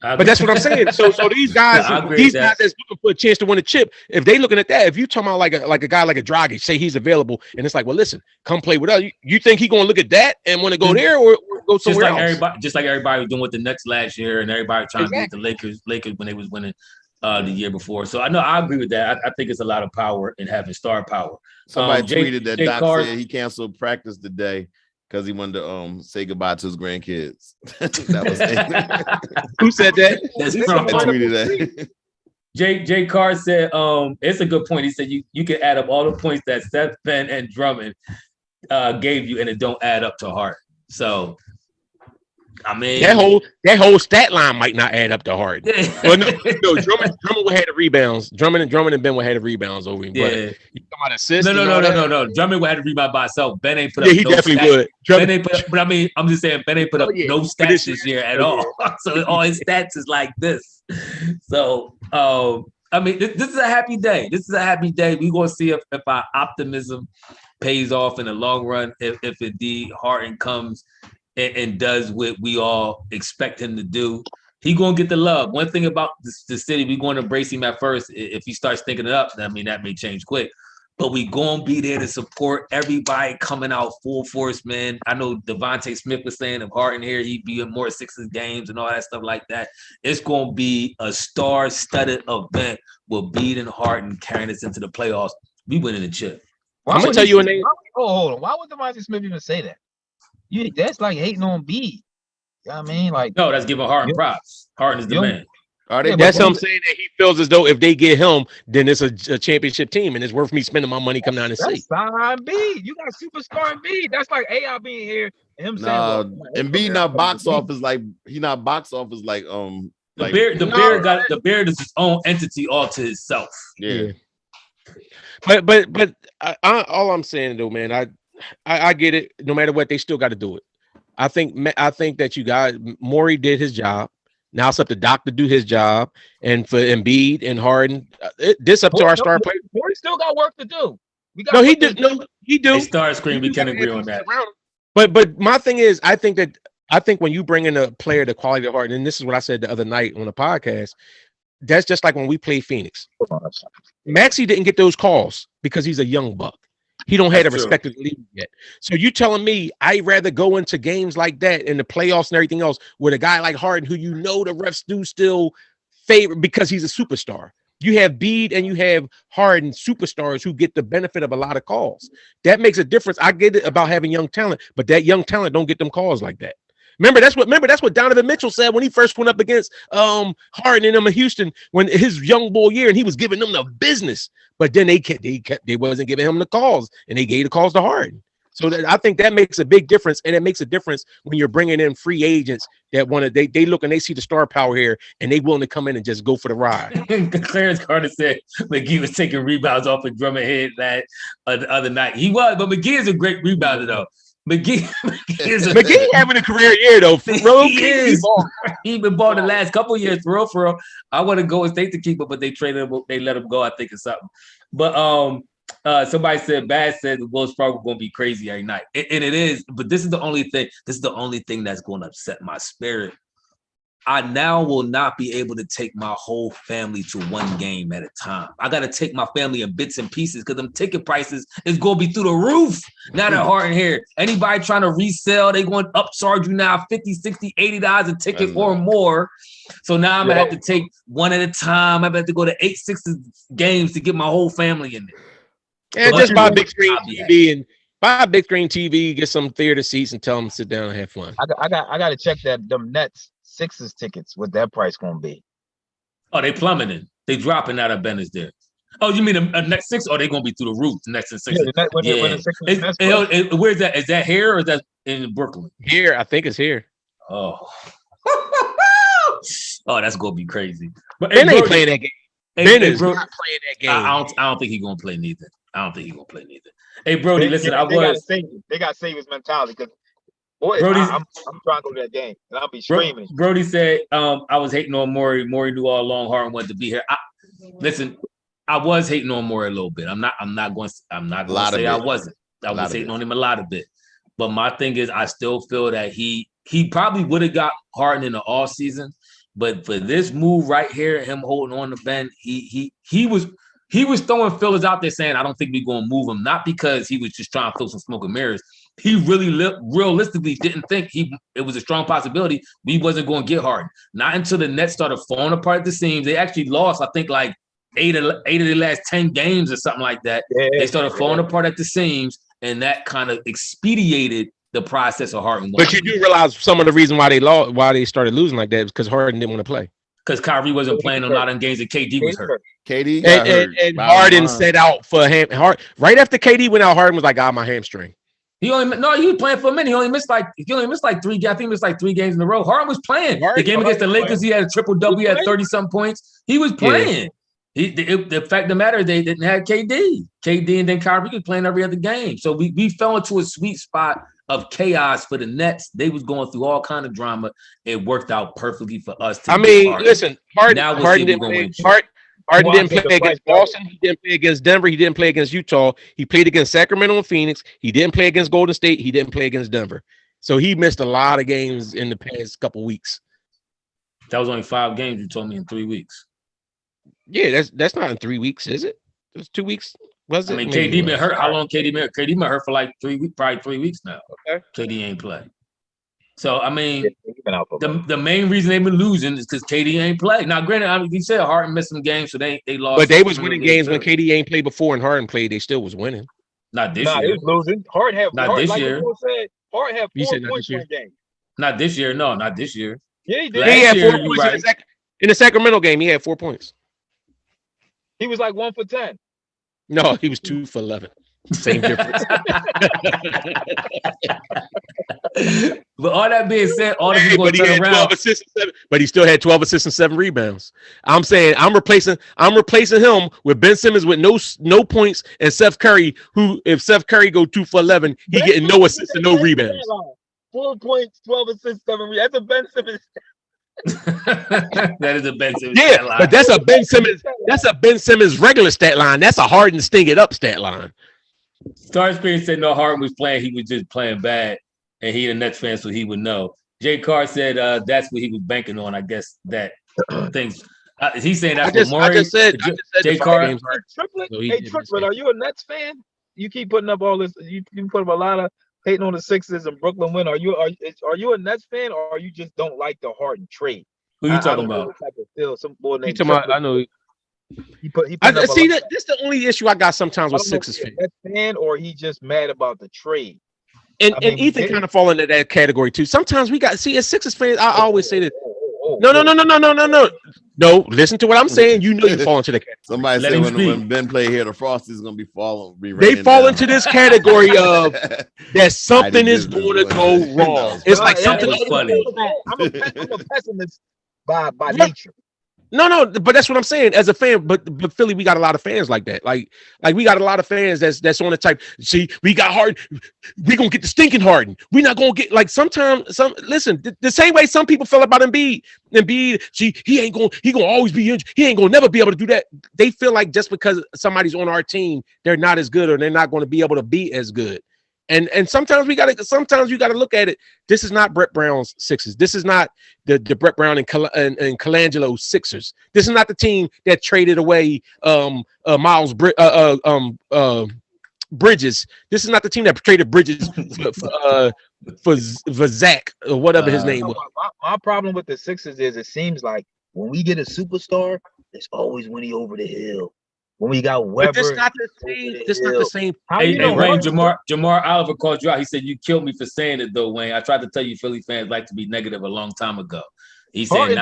Speaker 1: But that's what I'm saying. So these guys that's looking for a chance to win a chip. If they looking at that, if you talking about like a guy like a Dragic, say he's available, and it's like, well, listen, come play with us. You think he gonna look at that and want to go there or go somewhere else?
Speaker 4: Just like everybody was doing with the Nets last year, and everybody trying to beat the Lakers when they was winning the year before. So I agree with that. I think it's a lot of power in having star power.
Speaker 3: Somebody tweeted that Doc said he canceled practice today because he wanted to say goodbye to his grandkids. That was
Speaker 1: who said that?
Speaker 4: That's
Speaker 3: tweeted that.
Speaker 4: Jay Carr said, it's a good point. He said you can add up all the points that Seth, Ben, and Drummond gave you, and it don't add up to Hart. So I mean that whole stat line might not add up to Harden.
Speaker 1: Well, no, Drummond would have the rebounds. Drummond and Ben would have the rebounds over him.
Speaker 4: Yeah.
Speaker 1: But you talking about assists?
Speaker 4: No. Drummond would have to rebound by himself. Ben ain't put up.
Speaker 1: Yeah, he definitely
Speaker 4: stats.
Speaker 1: would.
Speaker 4: Ben ain't put up, but I mean, I'm just saying Ben ain't put up no stats this year at all. So all his stats is like this. So I mean, this is a happy day. This is a happy day. We're gonna see if our optimism pays off in the long run. If indeed Harden comes and does what we all expect him to do, he gonna get the love. One thing about the city, we going to embrace him at first. If he starts thinking it up, I mean that may change quick. But we gonna be there to support everybody coming out full force, man. I know Devontae Smith was saying if Harden here, he'd be in more Sixers games and all that stuff like that. It's gonna be a star-studded event with Bede and Harden carrying us into the playoffs. We winning the chip.
Speaker 1: I'm gonna tell you a name.
Speaker 2: Hold on. Why would Devontae Smith even say that? That's like hating on Bede. You know what I mean? Like,
Speaker 4: no, that's giving Harden props. Harden is the man.
Speaker 1: That's what I'm saying, that he feels as though if they get him, then it's a championship team and it's worth me spending my money come down and see.
Speaker 2: Sign Bede. You got a superstar in Bede. That's like AI being here and him saying,
Speaker 3: and Bede not box office like he not box office like
Speaker 4: the Beard is his own entity all to himself.
Speaker 3: Yeah.
Speaker 1: But all I'm saying though, man, I get it. No matter what, they still got to do it. I think that you guys, Morey did his job. Now it's up to Doc to do his job, and for Embiid and Harden, this up to our star players.
Speaker 2: Morey still got work to do.
Speaker 1: He do.
Speaker 4: A star screen, we can agree on that.
Speaker 1: But my thing is, I think when you bring in a player the quality of Harden, and this is what I said the other night on the podcast, that's just like when we played Phoenix. Maxey didn't get those calls because he's a young buck. He don't have the respect of the league yet. So you telling me I'd rather go into games like that in the playoffs and everything else with a guy like Harden, who the refs do still favor because he's a superstar. You have Bede and you have Harden, superstars who get the benefit of a lot of calls. That makes a difference. I get it about having young talent, but that young talent don't get them calls like that. Remember that's what Donovan Mitchell said when he first went up against Harden and them in Houston when his young bull year, and he was giving them the business, but then they wasn't giving him the calls, and they gave the calls to Harden. So I think that makes a big difference, and it makes a difference when you're bringing in free agents that want to they look and they see the star power here, and they willing to come in and just go for the ride.
Speaker 4: Clarence Carter said McGee was taking rebounds off of Drummond head the other night. He was, but McGee is a great rebounder though. McGee
Speaker 1: having a career year though.
Speaker 4: He been balling the last couple of years for real. I want to go and State to keep him, but they traded him. They let him go. I think it's something. But somebody said Bass said the Wells Fargo going to be crazy every night, and it is. But this is the only thing. This is the only thing that's going to upset my spirit. I now will not be able to take my whole family to one game at a time. I got to take my family in bits and pieces because them ticket prices is going to be through the roof. Now that Harden here, anybody trying to resell, they going to upcharge you now $50, $60, $80 a ticket or more. So now I'm going to have to take one at a time. I'm going to have to go to 8 Sixers games to get my whole family in there.
Speaker 1: And just buy a big screen TV and buy a big screen TV, get some theater seats and tell them to sit down and have fun.
Speaker 2: I got to check them Nets Sixers tickets, what that price gonna be.
Speaker 4: Oh, they plummeting. They dropping out of Bennett's there. Oh, you mean a next six? Oh, they're gonna be through the roof next in six.
Speaker 2: Yeah, when the Sixers
Speaker 4: where's that? Is that here or is that in Brooklyn?
Speaker 1: Here, I think it's here.
Speaker 4: Oh, oh, that's gonna be crazy. But
Speaker 1: Ben ain't playing that game. Ben is not playing that game.
Speaker 4: I don't think he's gonna play neither. Hey, Brody, listen,
Speaker 2: they got savers mentality because boy, I'm trying to go to that game and I'll be screaming.
Speaker 4: Brody said, I was hating on Morey. Morey knew all along Harden wanted to be here. Listen, I was hating on Morey a little bit. I'm not going to say I wasn't. I was hating on him a lot of bit. But my thing is, I still feel that he probably would have got Harden in the off season, but for this move right here, him holding on to Ben, he was throwing fillers out there saying, I don't think we're going to move him, not because he was just trying to throw some smoke and mirrors. He really realistically didn't think it was a strong possibility we wasn't going to get Harden. Not until the Nets started falling apart at the seams. They actually lost, I think, like eight of the last 10 games or something like that. Yeah, they started falling apart at the seams, and that kind of expedited the process of Harden.
Speaker 1: But you do realize some of the reason why they started losing like that is because Harden didn't want to play.
Speaker 4: Because Kyrie wasn't playing a lot of games and KD was hurt.
Speaker 3: KD got hurt.
Speaker 1: And Harden set out for right after KD went out. Harden was like, my hamstring."
Speaker 4: He was playing for a minute. He only missed like 3 games. I think he missed like 3 games in a row. Harden was playing. The game against the Lakers, he had a triple-double. He had 30-something points. He was playing. Yeah. The fact of the matter, they didn't have KD. KD and then Kyrie was playing every other game. So we fell into a sweet spot of chaos for the Nets. They was going through all kind of drama. It worked out perfectly for us.
Speaker 1: Listen, Harden didn't play against Boston. He didn't play against Denver. He didn't play against Utah. He played against Sacramento and Phoenix. He didn't play against Golden State. He didn't play against Denver. So he missed a lot of games in the past couple weeks.
Speaker 4: That was only 5 games you told me in 3 weeks.
Speaker 1: Yeah, that's not in 3 weeks, is it? It was 2 weeks. Was it?
Speaker 4: I mean, KD been hurt. How long KD been hurt? KD been hurt for like 3 weeks, probably 3 weeks now.
Speaker 1: Okay.
Speaker 4: KD ain't play. So, I mean, the main reason they've been losing is because KD ain't play. Now, granted, you said Harden missed some games, so they lost.
Speaker 1: But they was winning games when KD ain't played before and Harden played. They still was winning.
Speaker 4: Not this year.
Speaker 2: He was losing. Harden had
Speaker 4: this year.
Speaker 2: Harden had 4 points per game.
Speaker 4: Not this year. No, not this year.
Speaker 2: Yeah, he did.
Speaker 1: He had 4 points in the Sacramento game. He had 4 points.
Speaker 2: He was like 1 for 10.
Speaker 1: No, he was 2 for 11. Same difference.
Speaker 4: But all that being said, all the people turn around.
Speaker 1: 12 assists and 7, but he still had 12 assists and 7 rebounds. I'm saying I'm replacing him with Ben Simmons with no points and Seth Curry, who if Seth Curry go 2 for 11, he getting no assists and no rebounds.
Speaker 2: 4 points, 12 assists, 7 rebounds. That's a Ben Simmons.
Speaker 4: That is a Ben Simmons.
Speaker 1: Yeah, but that's a Ben Simmons. That's a Ben Simmons regular stat line. That's a Harden sting it up stat line.
Speaker 4: Star Spirit said no, Harden was playing. He was just playing bad, and he the Nets fan, so he would know. Jay Carr said that's what he was banking on. I guess that things. He's saying that's what Morey.
Speaker 1: I just said
Speaker 4: Jay Carr.
Speaker 2: Triplet, are you a Nets fan? You keep putting up all this. You put up a lot of hating on the Sixers and Brooklyn win. Are you a Nets fan, or you just don't like the Harden trade?
Speaker 4: Who you talking about?
Speaker 2: Some boy named
Speaker 1: I know. I see that. This is the only issue I got sometimes with Sixers fans.
Speaker 2: Fan, or he just mad about the trade.
Speaker 1: And Ethan kind of fall into that category too. Sometimes we got as Sixers fans. I always say that. No. Listen to what I'm saying. You know you fall into the category.
Speaker 3: Somebody said when Ben play here, the Frost is gonna be falling.
Speaker 1: They fall into this category of that something is going to go wrong. It's like something is funny.
Speaker 2: I'm a pessimist by nature.
Speaker 1: No, but that's what I'm saying as a fan. But Philly, we got a lot of fans like that. Like we got a lot of fans that's on the type. See, we got Harden. We gonna get the stinking Harden. We not gonna get like sometimes. Listen, the same way some people feel about Embiid. He gonna always be injured. He ain't gonna never be able to do that. They feel like just because somebody's on our team, they're not as good or they're not going to be able to be as good. And sometimes you gotta look at it. This is not Brett Brown's Sixers. This is not the Brett Brown and Colangelo Sixers. This is not the team that traded away Miles Bridges. This is not the team that traded Bridges for Zach or whatever his name was.
Speaker 2: My problem with the Sixers is it seems like when we get a superstar, it's always when he over the hill. When we got Weber,
Speaker 1: but this not the same.
Speaker 4: Hey, Wayne, Jamar Oliver called you out. He said you killed me for saying it though, Wayne. I tried to tell you Philly fans like to be negative a long time ago. He's saying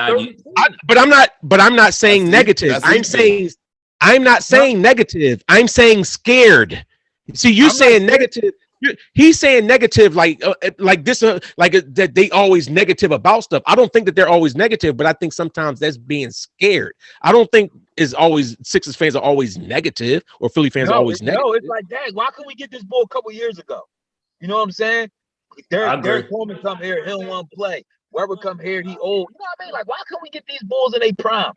Speaker 1: but I'm not saying negative. I'm not saying negative. I'm saying scared. See, you saying negative. He's saying negative like this, that they always negative about stuff. I don't think that they're always negative, but I think sometimes that's being scared. I don't think is always Sixers fans are always negative or Philly fans are always negative.
Speaker 2: No, it's like that. Why couldn't we get this ball a couple years ago? You know what I'm saying? Derek Coleman come here, he don't want to play. Weber come here, he old. You know what I mean? Like, why couldn't we get these bulls in a prime?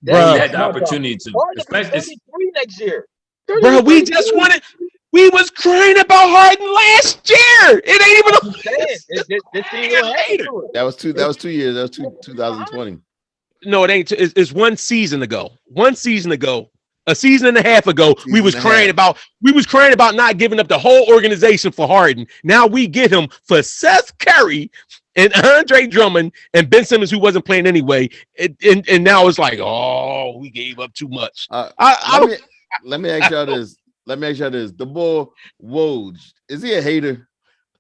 Speaker 4: He had the opportunity to.
Speaker 2: Especially 33 next year.
Speaker 1: Bro, we just wanted. We was crying about Harden last year. It ain't even.
Speaker 3: That was 2 years. That was 2020.
Speaker 1: No, it ain't. It's 1 season ago. 1 season ago. A season and a half ago, we was crying about not giving up the whole organization for Harden. Now we get him for Seth Curry and Andre Drummond and Ben Simmons, who wasn't playing anyway. And now it's like, oh, we gave up too much.
Speaker 3: Let me ask y'all this. The boy Woj, is he a hater?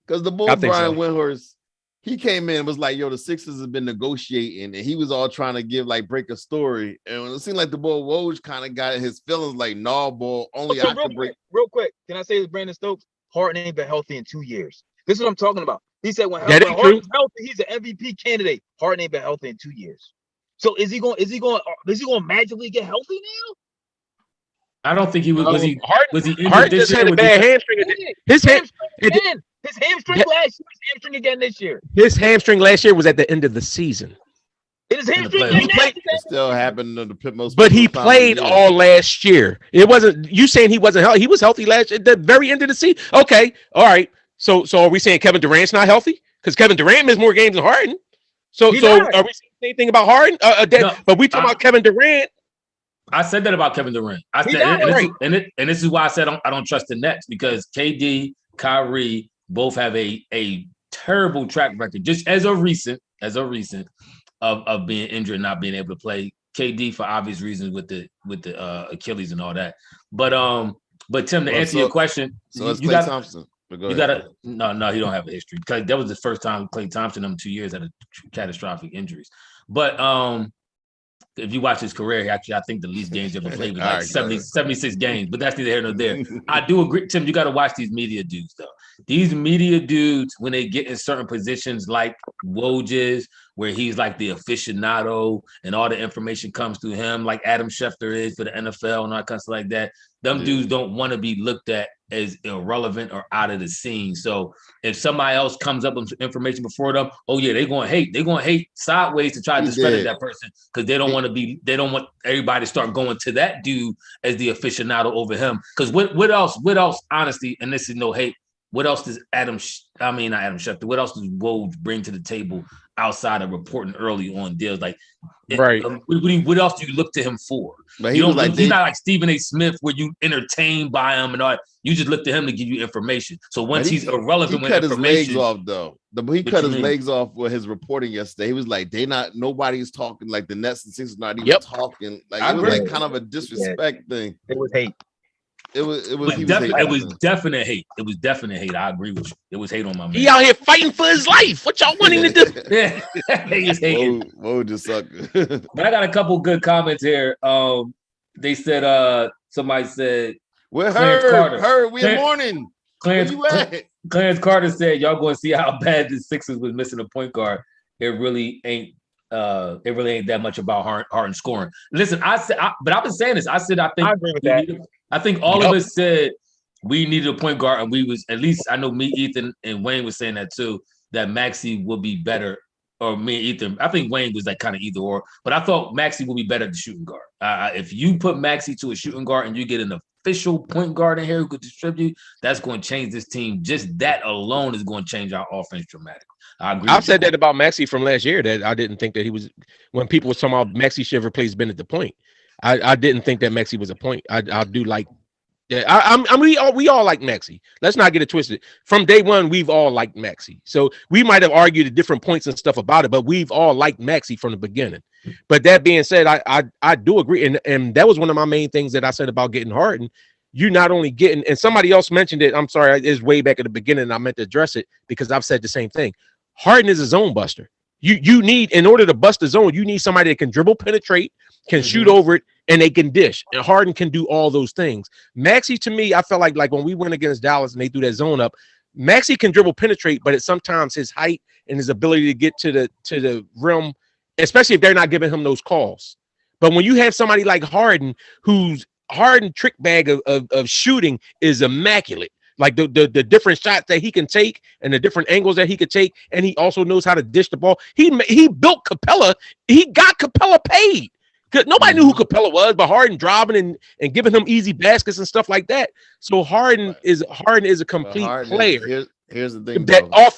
Speaker 3: Because the boy Brian Windhorst, he came in and was like, yo, the Sixers have been negotiating, and he was all trying to break a story. And it seemed like the boy Woj kind of got his feelings like, nah, boy, only I can break.
Speaker 2: Real quick, can I say this, Brandon Stokes? Harden ain't been healthy in 2 years. This is what I'm talking about. He said when Harden's healthy, he's an MVP candidate. Harden ain't been healthy in 2 years. So is he going to magically get healthy now?
Speaker 4: I don't think he was. Was he?
Speaker 1: Harden just had a bad hamstring. His
Speaker 2: hamstring last year. His hamstring again this year.
Speaker 1: His hamstring last year was at the end of the season.
Speaker 2: It is hamstring.
Speaker 3: It still happened to the most.
Speaker 1: But he played all last year. It wasn't you saying he wasn't healthy. He was healthy at the very end of the season. Okay, all right. So are we saying Kevin Durant's not healthy? Because Kevin Durant missed more games than Harden. So are we saying anything about Harden? But we talking about Kevin Durant.
Speaker 4: I said that about Kevin Durant. I said, and this is why I said I don't trust the Nets, because KD, Kyrie both have a terrible track record, just as of recent of being injured and not being able to play. KD for obvious reasons with the Achilles and all that. But Tim, to answer your question,
Speaker 3: so it's Klay Thompson.
Speaker 4: You gotta no, he don't have a history, because that was the first time Klay Thompson in 2 years had a catastrophic injuries. But if you watch his career, actually, I think the least games he ever played was like 76 games, but that's neither here nor there. I do agree, Tim, you got to watch these media dudes, though. These media dudes, when they get in certain positions like Woj is, where he's like the aficionado and all the information comes through him, like Adam Schefter is for the NFL and all kinds of like that, them dudes don't want to be looked at as irrelevant or out of the scene. So if somebody else comes up with information before them, oh yeah, they're going to hate sideways to try to discredit that person, because they don't want everybody to start going to that dude as the aficionado over him. Because what else, honestly, and this is no hate, what else does not Adam Schefter, what else does Woj bring to the table outside of reporting early on deals? Like,
Speaker 1: right.
Speaker 4: What else do you look to him for?
Speaker 3: But
Speaker 4: he's not like Stephen A. Smith, where you entertained by him and all. You just look to him to give you information. So once he's irrelevant,
Speaker 3: he cut his legs off though. He cut his legs off with his reporting yesterday. He was like, nobody's talking, like the Nets and Sixers not even talking. Like it was like kind of a disrespect thing.
Speaker 2: It was hate.
Speaker 3: It was
Speaker 4: definite hate. It was definite hate. I agree with you. It was hate on my man.
Speaker 1: He out here fighting for his life. What y'all want him to do?
Speaker 4: Yeah, he's hating.
Speaker 3: Whoa, just suck.
Speaker 4: But I got a couple good comments here. They said, somebody said,
Speaker 3: "We're Herb. We in morning."
Speaker 4: Clarence Carter said, "Y'all going to see how bad the Sixers was missing a point guard. It really ain't that much about Harden scoring." Listen, but I've been saying this. I said I think
Speaker 2: I agree with that.
Speaker 4: I think all of us said we needed a point guard, and we was, at least I know me, Ethan, and Wayne was saying that too, that Maxey would be better, or me and Ethan. I think Wayne was like kind of either or, but I thought Maxey would be better at the shooting guard. If you put Maxey to a shooting guard and you get an official point guard in here who could distribute, that's going to change this team. Just that alone is going to change our offense dramatically. I agree.
Speaker 1: I've said that about Maxey from last year, that I didn't think that he was, when people was talking about Maxey should replace Ben at the point. I didn't think that Maxey was a point. I do like that. We all like Maxey. Let's not get it twisted. From day one, we've all liked Maxey. So we might have argued at different points and stuff about it, but we've all liked Maxey from the beginning. But that being said, I do agree, and that was one of my main things that I said about getting Harden. You not only getting, and somebody else mentioned it. I'm sorry, it's way back at the beginning. I meant to address it because I've said the same thing. Harden is a zone buster. You need, in order to bust the zone, you need somebody that can dribble, penetrate, can shoot over it, and they can dish. And Harden can do all those things. Maxey, to me, I felt like when we went against Dallas and they threw that zone up, Maxey can dribble, penetrate, but it's sometimes his height and his ability to get to the rim, especially if they're not giving him those calls. But when you have somebody like Harden, whose Harden trick bag of shooting is immaculate. Like the different shots that he can take and the different angles that he could take, and he also knows how to dish the ball. He built Capella. He got Capella paid. Nobody knew who Capella was, but Harden driving and giving him easy baskets and stuff like that. So Harden is a complete player.
Speaker 3: Here's the thing,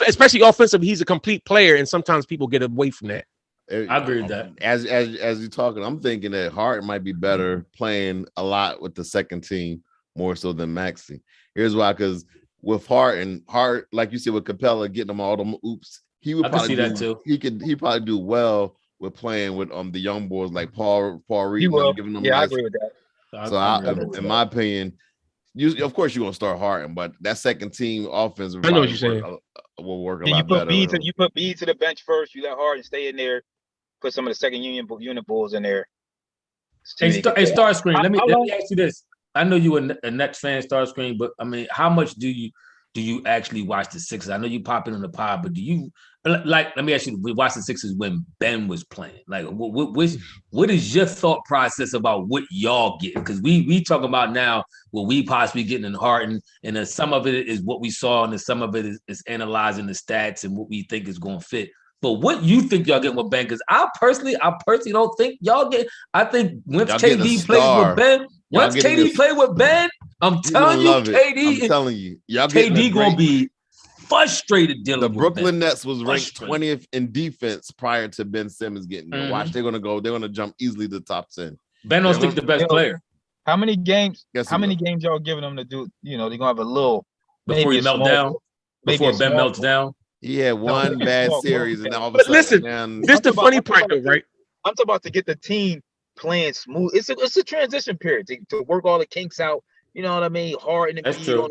Speaker 1: especially offensive, he's a complete player, and sometimes people get away from that.
Speaker 4: I agree with that.
Speaker 3: As you're talking, I'm thinking that Harden might be better playing a lot with the second team more so than Maxey. Here's why, because with Harden, like you said, with Capella getting him all them oops, he would probably see that too. He probably do well with playing with the young boys like Paul Reed. Giving them
Speaker 2: I agree with that.
Speaker 3: So in my opinion, of course you're gonna start Harden, but that second team offense
Speaker 1: I know what you're saying.
Speaker 3: Will work a lot better.
Speaker 2: You put B to the bench first. You let Harden stay in there. Put some of the second unit bulls in there.
Speaker 4: Hey, Starscreen, let me ask you this. I know you a Nets fan, Starscreen, but I mean, how much do you actually watch the Sixers? I know you pop in on the pod, but do you let me ask you, we watched the Sixers when Ben was playing. Like, what is your thought process about what y'all get? Because we talk about now what we possibly getting in Harden, and then some of it is what we saw, and then some of it is analyzing the stats and what we think is going to fit. But what you think y'all getting with Ben? Because I personally don't think y'all get. I think once KD plays with Ben, once KD play with Ben, I'm telling you, KD.
Speaker 3: I'm telling you, y'all
Speaker 4: KD gonna be frustrated dealing with
Speaker 3: the Brooklyn
Speaker 4: Ben.
Speaker 3: Nets was ranked 20th in defense prior to Ben Simmons getting there. Watch, they're gonna jump easily to the top 10.
Speaker 4: Ben don't think the best player.
Speaker 2: How many games? How many games y'all giving them to do? They're gonna have a little
Speaker 4: before he melt down. Before Ben melts down.
Speaker 3: He had one bad series, and all of a sudden.
Speaker 1: Listen, this is the funny part, though, right?
Speaker 2: I'm talking about to get the team playing smooth. It's a transition period to work all the kinks out. You know what I mean? Hard and
Speaker 4: that's true.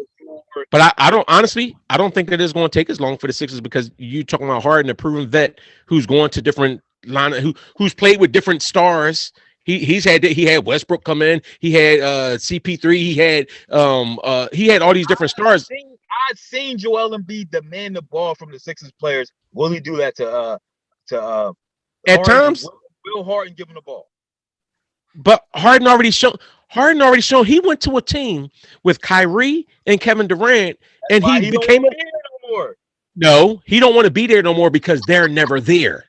Speaker 1: But I don't think that it's going to take as long for the Sixers, because you talking about Harden, a proven vet who's going to different who's played with different stars. He had Westbrook come in. He had CP3. He had all these different stars.
Speaker 2: I've seen Joel Embiid demand the ball from the Sixers players. Will he do that to
Speaker 1: at times?
Speaker 2: Will Harden give him the ball?
Speaker 1: But Harden already showed he went to a team with Kyrie and Kevin Durant, and he became No, he don't want to be there no more because they're never there.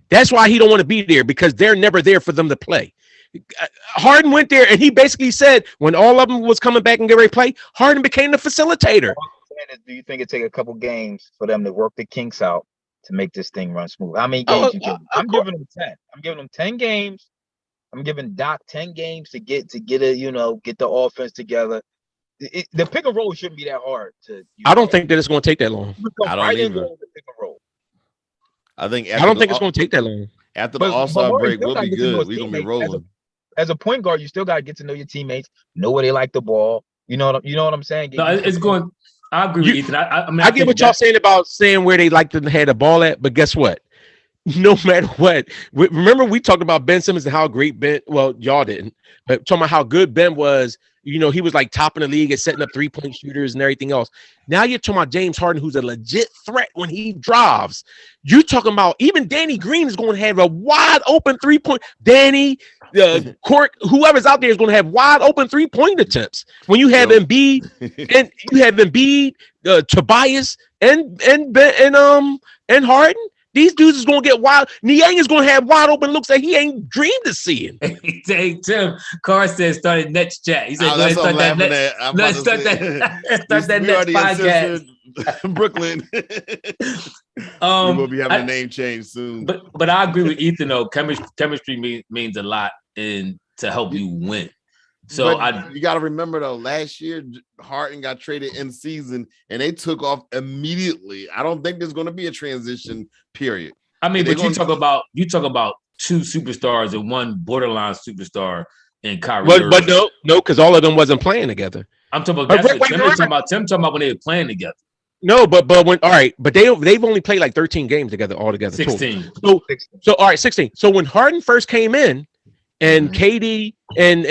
Speaker 1: That's why he don't want to be there, because they're never there for them to play. Harden went there, and he basically said when all of them was coming back and get ready to play, Harden became the facilitator.
Speaker 2: Do you think it take a couple games for them to work the kinks out to make this thing run smooth? How many games you give them? I'm giving them 10. I'm giving them 10 games. I'm giving Doc 10 games to get the offense together. The pick and roll shouldn't be that hard to.
Speaker 1: I don't think that it's going to take that long.
Speaker 3: I don't either. I don't
Speaker 1: think it's going to take that long.
Speaker 3: After the All-Star break, we'll be good. We're going to be rolling.
Speaker 2: As a point guard, you still got to get to know your teammates, know where they like the ball. You know what I'm saying?
Speaker 4: No, it's going. I agree with Ethan.
Speaker 1: I get what y'all saying about saying where they like to have the ball at, but guess what? No matter what, remember we talked about Ben Simmons and how great Ben. Well, y'all didn't, but talking about how good Ben was. He was like top in the league at setting up 3-point shooters and everything else. Now you're talking about James Harden, who's a legit threat when he drives. You talking about even Danny Green is going to have a wide open 3-point. Danny, Court, whoever's out there is going to have wide open 3-point attempts. When you have Embiid and you have Embiid, Tobias, and Harden. These dudes is gonna get wild. Niang is gonna have wide open looks that he ain't dreamed of seeing.
Speaker 4: Hey, Tim Carr said started Nets chat. He said, let's start that Nets
Speaker 3: podcast. Brooklyn. We will be having a name change soon.
Speaker 4: But I agree with Ethan though. Chemistry means a lot to help you win. So
Speaker 3: you got to remember though, last year Harden got traded in season and they took off immediately. I don't think there's going to be a transition period.
Speaker 4: I mean, but you talk about two superstars and one borderline superstar in Kyrie.
Speaker 1: But no, because all of them wasn't playing together.
Speaker 4: I'm talking about Tim talking about when they were playing together.
Speaker 1: No, but when but they've only played like 13 games together altogether.
Speaker 4: 16.
Speaker 1: Total. So all right, 16. So when Harden first came in, and KD and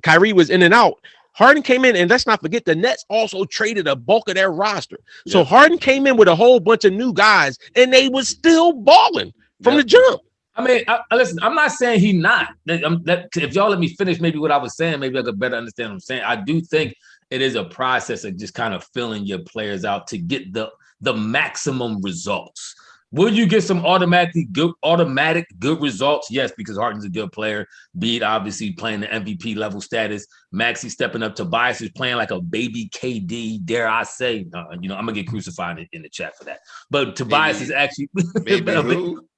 Speaker 1: Kyrie was in and out. Harden came in, and let's not forget the Nets also traded a bulk of their roster. So Harden came in with a whole bunch of new guys, and they was still balling from the jump.
Speaker 4: I mean, listen, I'm not saying he not. If y'all let me finish maybe what I was saying, maybe I could better understand what I'm saying. I do think it is a process of just kind of filling your players out to get the maximum results. Will you get some automatic good results? Yes, because Harden's a good player. Bede obviously playing the MVP level status. Maxey stepping up. Tobias is playing like a baby KD. Dare I say? I'm gonna get crucified in the chat for that. But Tobias is actually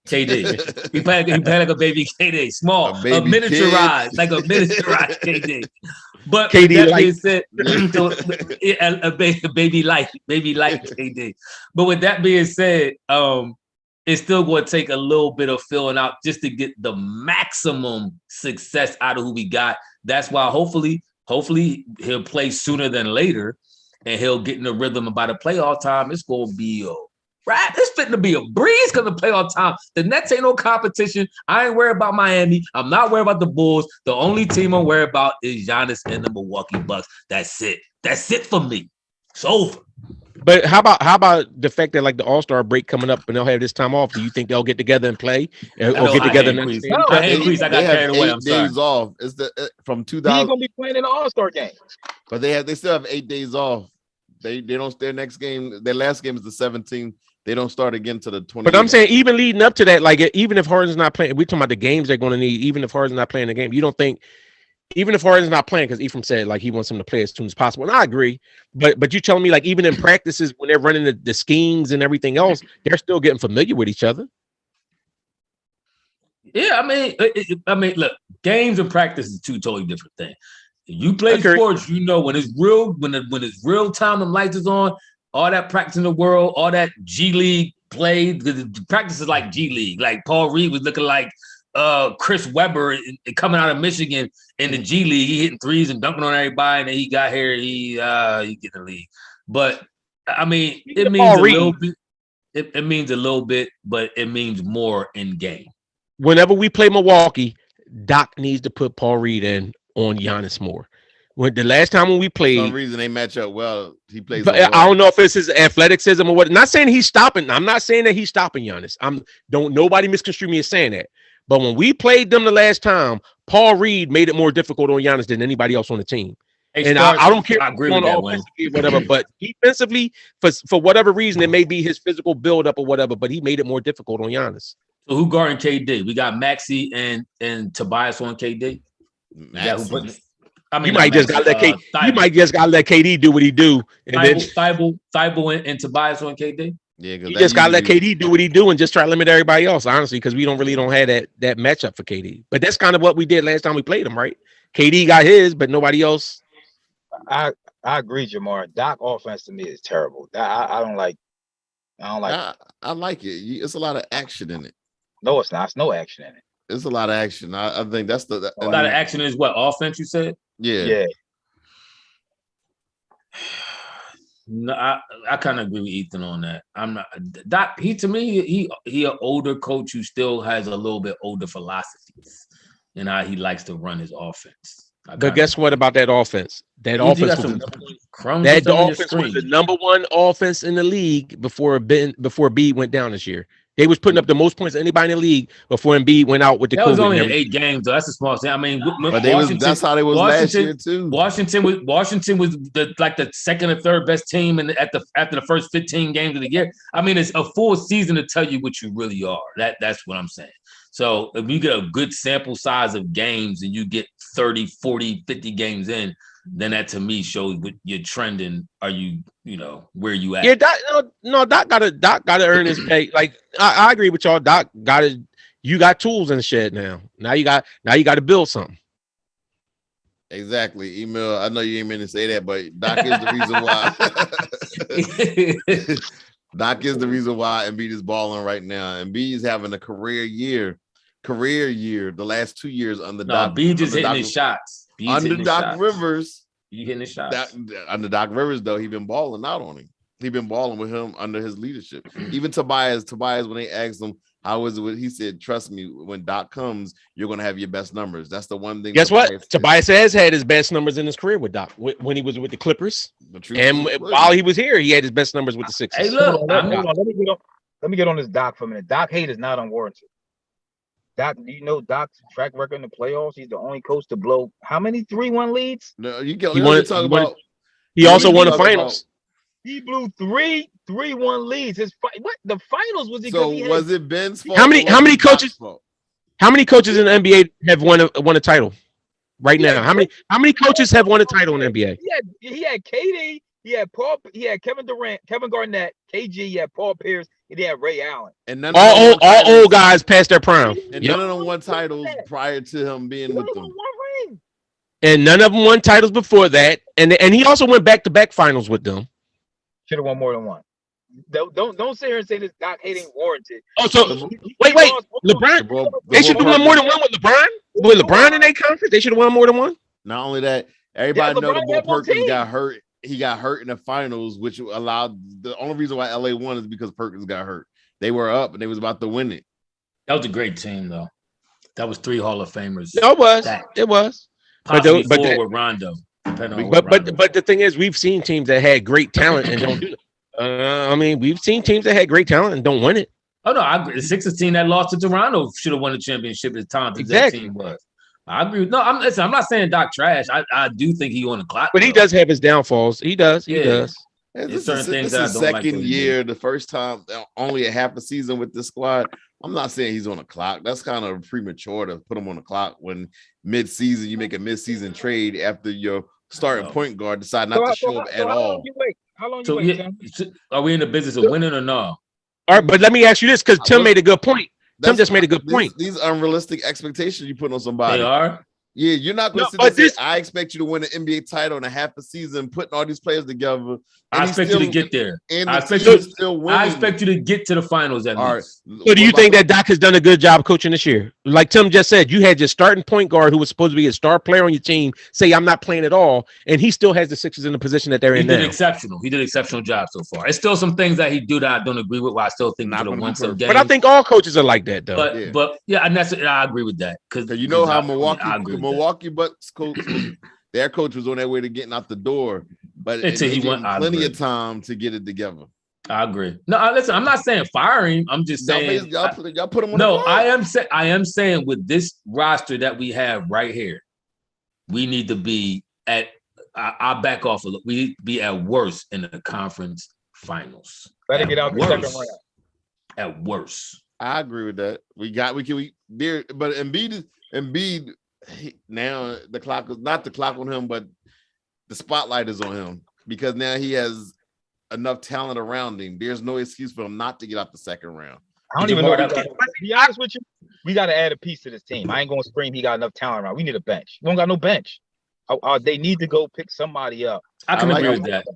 Speaker 4: KD. He playing like a baby KD, small, a miniaturized, like a miniaturized KD. But KD that being said, a baby light KD. But with that being said, it's still going to take a little bit of filling out just to get the maximum success out of who we got. That's why hopefully he'll play sooner than later, and he'll get in the rhythm. And by the playoff time, it's going to be right. It's fitting to be a breeze because the playoff time. The Nets ain't no competition. I ain't worried about Miami. I'm not worried about the Bulls. The only team I'm worried about is Giannis and the Milwaukee Bucks. That's it. That's it for me. It's over.
Speaker 1: But how about the fact that like the All-Star break coming up and they'll have this time off? Do you think they'll get together and play or get together next game?
Speaker 4: I got carried away. I'm sorry.
Speaker 3: Days off. It's from 2000.
Speaker 2: He's gonna be playing in the All-Star game.
Speaker 3: But they still have 8 days off. They don't. Their next game, their last game is the 17th. They don't start again to the 20th.
Speaker 1: But I'm saying even leading up to that, like even if Harden's not playing, we're talking about the games they're going to need. Even if Harden's not playing the game, you don't think. Even if Harden's not playing, because Ephraim said like he wants him to play as soon as possible, and I agree. But you telling me like even in practices when they're running the schemes and everything else, they're still getting familiar with each other.
Speaker 4: Yeah, I mean, look, games and practice is two totally different things. You play sports, you know when it's real, when it's real time and lights is on, all that practice in the world, all that G League play, the practice is like G League. Like Paul Reed was looking like Chris Webber coming out of Michigan in the G League. He hitting threes and dunking on everybody, and then he got here, he get the league. But I mean, it means a little bit. It means a little bit, but it means more in game.
Speaker 1: Whenever we play Milwaukee, Doc needs to put Paul Reed in on Giannis more. When the last time when we played,
Speaker 3: for some reason they match up well. He plays.
Speaker 1: But I don't know if it's his athleticism or what. Not saying he's stopping. I'm not saying that he's stopping Giannis. Don't nobody misconstrue me as saying that. But when we played them the last time, Paul Reed made it more difficult on Giannis than anybody else on the team. And I don't care.
Speaker 4: I agree with that one.
Speaker 1: Whatever, but defensively, for whatever reason, it may be his physical buildup or whatever, but he made it more difficult on Giannis.
Speaker 4: So who guarding KD? We got Maxey and Tobias on KD.
Speaker 1: You might just gotta let KD do what he do, and
Speaker 4: Thibault and Tobias on KD.
Speaker 3: Yeah,
Speaker 1: you just gotta let KD do what he do and just try to limit everybody else, honestly, because we don't have that matchup for KD. But that's kind of what we did last time we played him, right? KD got his, but nobody else.
Speaker 2: I agree, Jamar. Doc offense to me is terrible. I don't like.
Speaker 3: I like it. It's a lot of action in it.
Speaker 2: No, it's not. It's no action in it.
Speaker 3: It's a lot of action. I think that's a
Speaker 4: lot of action is what offense you said.
Speaker 3: Yeah.
Speaker 4: No, I kind of agree with Ethan on that. I'm not Doc. He to me, he an older coach who still has a little bit older philosophies and how he likes to run his offense.
Speaker 1: But guess what about that offense? That offense was the number one offense in the league before Embiid went down this year. They was putting up the most points of anybody in the league before Embiid went out with the COVID.
Speaker 4: That was only in 8 games, though. That's a small thing. I mean,
Speaker 3: but that's how they was last year too.
Speaker 4: Washington was the second or third best team after the first 15 games of the year. I mean, it's a full season to tell you what you really are. That's what I'm saying. So if you get a good sample size of games and you get 30, 40, 50 games in, then that to me shows what you're trending. Are you where you at?
Speaker 1: Yeah, Doc gotta earn his pay. Like I agree with y'all. Doc you got tools in the shed now. Now you got to build something.
Speaker 3: Exactly. Email. I know you ain't meant to say that, but Doc is the reason why. Doc is the reason why Embiid is balling right now. Embiid is having a career year. The last 2 years under Doc.
Speaker 4: Embiid just hitting his shots.
Speaker 3: Under Doc Rivers,
Speaker 4: You getting the shots.
Speaker 3: Under Doc Rivers, though, he been balling out on him. He been balling with him under his leadership. Even Tobias, when they asked him how was it, he said, "Trust me, when Doc comes, you're gonna have your best numbers." That's the one thing.
Speaker 1: Guess what? Tobias has had his best numbers in his career with Doc when he was with the Clippers, and while he was here, he had his best numbers with the Sixers.
Speaker 4: Hey, look,
Speaker 2: hold on. Let me get on this Doc for a minute. Doc hate is not unwarranted. Doc, do you know Doc's track record in the playoffs? He's the only coach to blow how many 3-1 leads?
Speaker 3: No, you talk about.
Speaker 1: He also won the finals.
Speaker 2: He blew 3-1 leads. What the finals was he?
Speaker 3: So was it Ben's fault?
Speaker 1: How many coaches? How many coaches in the NBA have won a title right now? How many coaches have won a title in the NBA?
Speaker 2: He had KD. He had Paul. He had Kevin Durant, Kevin Garnett, KG. He had Paul Pierce. And he had Ray Allen.
Speaker 3: And
Speaker 1: all old guys past their prime.
Speaker 3: And none of them won titles prior to him being with them.
Speaker 1: And none of them won titles before that. And he also went back-to-back finals with them.
Speaker 2: Should have won more than one. Don't sit here and say this Doc hating warranted.
Speaker 1: Oh, so wait. LeBron. They should have won more than one with LeBron. With LeBron in their conference, they should have won more than one.
Speaker 3: Not only that, everybody know that Perkins got hurt. He got hurt in the finals, which allowed the only reason why LA won is because Perkins got hurt. They were up and they was about to win it.
Speaker 4: That was a great team, though. That was 3 Hall of Famers.
Speaker 1: No, it was.
Speaker 4: Possibly but 4 with Rondo.
Speaker 1: But the thing is, we've seen teams that had great talent and don't do it. We've seen teams that had great talent and don't win it.
Speaker 4: Oh no, I agree. The Sixers team that lost to Toronto should have won the championship as talented as that team was. I agree. No, I'm not saying Doc trash. I do think he on the clock,
Speaker 1: but he does have his downfalls. He does.
Speaker 4: There's
Speaker 3: certain things that I don't second like year, the first time, only a half a season with the squad. I'm not saying he's on the clock. That's kind of premature to put him on the clock when mid-season you make a mid-season trade after your starting point guard decide not to show up at all.
Speaker 2: How long you wait, Tim?
Speaker 4: Are we in the business of winning or no?
Speaker 1: All right, but let me ask you this because Tim made a good point. Tim just made a good point.
Speaker 3: These unrealistic expectations you put on somebody.
Speaker 4: They are.
Speaker 3: Yeah, you're not going to say, I expect you to win an NBA title in a half a season, putting all these players together.
Speaker 4: I expect you to get there.
Speaker 3: And I expect you
Speaker 4: to get to the finals at least.
Speaker 1: So do you think that Doc has done a good job coaching this year? Like Tim just said, you had your starting point guard who was supposed to be a star player on your team say, I'm not playing at all. And he still has the Sixers in the position that they're in now. He
Speaker 4: did an exceptional job so far. It's still some things that he do that I don't agree with, but I still think he'll win some games.
Speaker 1: But I think all coaches are like that, though.
Speaker 4: And I agree with that. Because
Speaker 3: you know how Milwaukee Bucks coach, their coach was on their way to getting out the door, but he went plenty of time to get it together.
Speaker 4: I agree. No, listen, I'm not saying firing. I'm just saying
Speaker 3: y'all put him on.
Speaker 4: No, I am saying with this roster that we have right here, we need to be at. I'll back off a little. We need to be at worst in the conference finals.
Speaker 2: Better get out the second round.
Speaker 4: At worst,
Speaker 3: I agree with that. But Embiid. Now the clock is not the clock on him, but the spotlight is on him because now he has enough talent around him. There's no excuse for him not to get out the second round.
Speaker 2: I don't even know. To be honest with you, we got to add a piece to this team. I ain't going to scream he got enough talent around. We need a bench. We don't got no bench. They need to go pick somebody up.
Speaker 4: I can agree with that.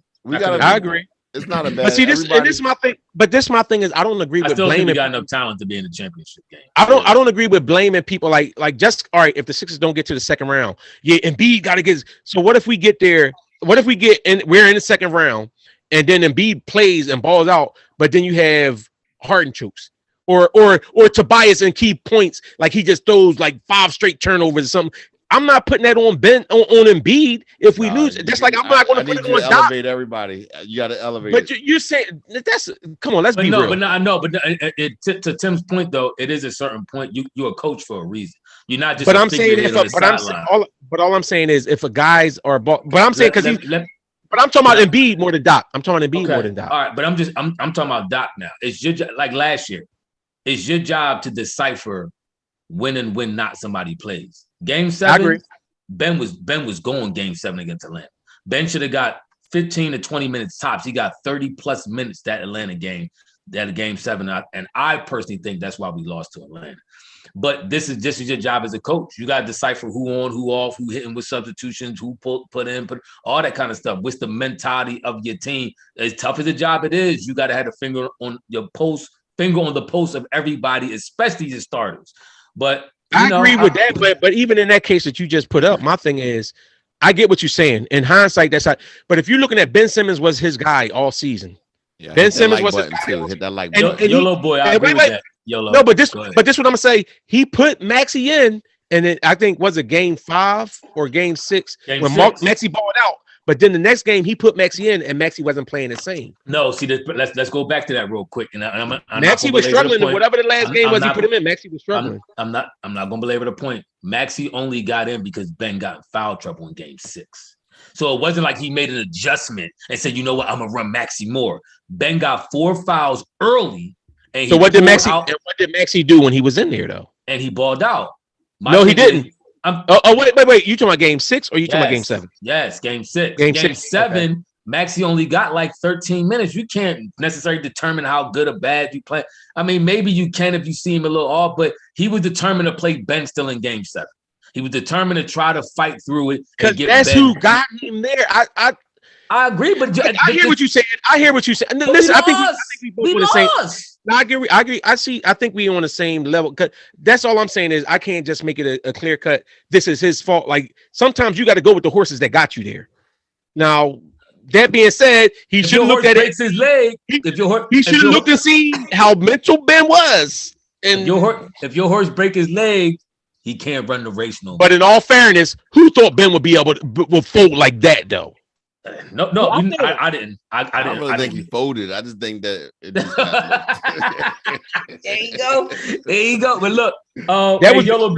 Speaker 1: I agree.
Speaker 3: It's not a bad.
Speaker 1: But see, this is my thing. But this my thing is I don't agree with blaming.
Speaker 4: We got enough talent to be in the championship game.
Speaker 1: I don't agree with blaming people like just all right. If the Sixers don't get to the second round, Embiid got to get. So what if we get there? What if we get in? We're in the second round, and then Embiid plays and balls out, but then you have Harden chokes or Tobias and key points like he just throws like 5 straight turnovers or something. I'm not putting that on Embiid if we lose. That's like I'm not going to put it on Doc.
Speaker 3: Elevate everybody. You got to elevate.
Speaker 1: But you're saying that's come on. Let's be real.
Speaker 4: To Tim's point though, it is a certain point. You're a coach for a reason. You're not just.
Speaker 1: But I'm saying all I'm saying is if a guys are. But I'm saying because but I'm talking about Embiid more than Doc. I'm talking about Embiid more than Doc.
Speaker 4: All right, but I'm talking about Doc now. It's your like last year. It's your job to decipher when and when not somebody plays. Game 7, I agree. Ben was going game 7 against Atlanta. Ben should have got 15 to 20 minutes tops. He got 30 plus minutes that Atlanta game, that game 7. And I personally think that's why we lost to Atlanta. But this is your job as a coach. You got to decipher who on, who off, who hitting with substitutions, who put in, all that kind of stuff. What's the mentality of your team? As tough as a job it is, you got to have a finger on the pulse of everybody, especially your starters. But
Speaker 1: I agree with that, but even in that case that you just put up, my thing is, I get what you're saying. In hindsight, that's how. But if you're looking at Ben Simmons was his guy all season.
Speaker 3: Yeah,
Speaker 1: Ben Simmons was
Speaker 3: his guy too. Hit that like
Speaker 1: and,
Speaker 3: button.
Speaker 1: and
Speaker 4: YOLO boy, I agree with that. YOLO.
Speaker 1: No, but this what I'm gonna say. He put Maxey in, and then I think was it game 5 or game 6 when Maxey balled out. But then the next game he put Maxey in, and Maxey wasn't playing the same.
Speaker 4: No, see, let's go back to that real quick. And
Speaker 1: Maxey was struggling. Whatever the last game was, he put him in. Maxey was struggling.
Speaker 4: I'm not gonna belabor the point. Maxey only got in because Ben got in foul trouble in game 6. So it wasn't like he made an adjustment and said, you know what, I'm gonna run Maxey more. Ben got 4 fouls early, and
Speaker 1: so what did Maxey do when he was in there though?
Speaker 4: And he balled out.
Speaker 1: No, he didn't. Wait. You talking about game 6 or you talking about game 7?
Speaker 4: Yes, game 6.
Speaker 1: Game
Speaker 4: 7,
Speaker 1: okay.
Speaker 4: Maxey only got like 13 minutes. You can't necessarily determine how good or bad you play. I mean, maybe you can if you see him a little off, but he was determined to play Ben still in game 7. He was determined to try to fight through it.
Speaker 1: Because that's Ben. Who got him there.
Speaker 4: I agree, but
Speaker 1: I hear what you saying. I hear what you saying. Listen, I think we both on the same. No, I agree. I think we on the same level. Cause that's all I'm saying is I can't just make it a clear cut. This is his fault. Like sometimes you got to go with the horses that got you there. Now that being said, he should have looked at it.
Speaker 4: His leg.
Speaker 1: He should have looked and seen how mental Ben was. And
Speaker 4: if your horse break his leg, he can't run the race no more.
Speaker 1: But in all fairness, who thought Ben would be able to fold like that though?
Speaker 4: No, I didn't. I
Speaker 3: don't really think he folded. I just think that it just
Speaker 4: There you go. But look, that was YOLO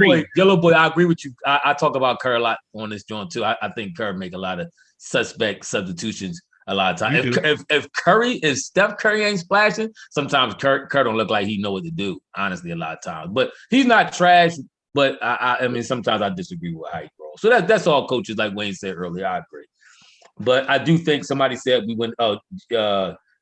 Speaker 4: boy. I agree with you. I talk about Kerr a lot on this joint too. I think Kerr make a lot of suspect substitutions a lot of times. If Steph Curry ain't splashing, sometimes Kerr don't look like he know what to do. Honestly, a lot of times. But he's not trash. But I mean, sometimes I disagree with how he rolls. So that's all coaches, like Wayne said earlier. I agree. But I do think somebody said we win.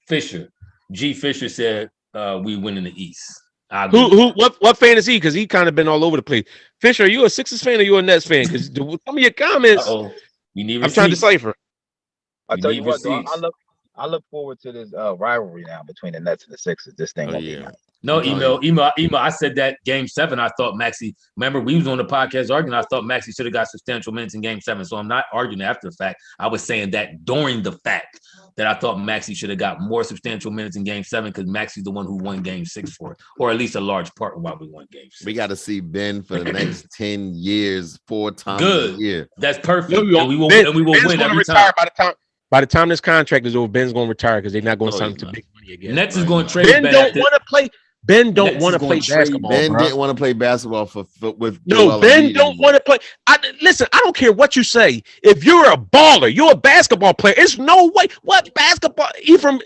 Speaker 4: Fisher, G. Fisher said we win in the East.
Speaker 1: What fan is he? Because he kind of been all over the place. Fisher, are you a Sixers fan or you a Nets fan? Because some of your comments, I'm trying to decipher.
Speaker 2: I tell you what, I look forward to this rivalry now between the Nets and the Sixers. This thing will be.
Speaker 4: No, email. I said that game 7. I thought Maxey. Remember, we was on the podcast arguing. I thought Maxey should have got substantial minutes in game 7. So I'm not arguing after the fact. I was saying that during the fact that I thought Maxey should have got more substantial minutes in game 7 because Maxey's the one who won game 6 for it, or at least a large part of why we won game 6.
Speaker 3: We got to see Ben for the next 10 years, 4 times
Speaker 4: a
Speaker 3: year.
Speaker 4: That's perfect. We will win every time.
Speaker 1: By the time this contract is over, Ben's going to retire because they're not going to sign him to big money again.
Speaker 4: Nets is going to trade
Speaker 1: Ben. Don't want to play. Ben don't want to play basketball.
Speaker 3: Ben didn't want to play basketball with.
Speaker 1: No, Ben don't want to play. Listen, I don't care what you say. If you're a baller, you're a basketball player. It's no way. What basketball? Ephraim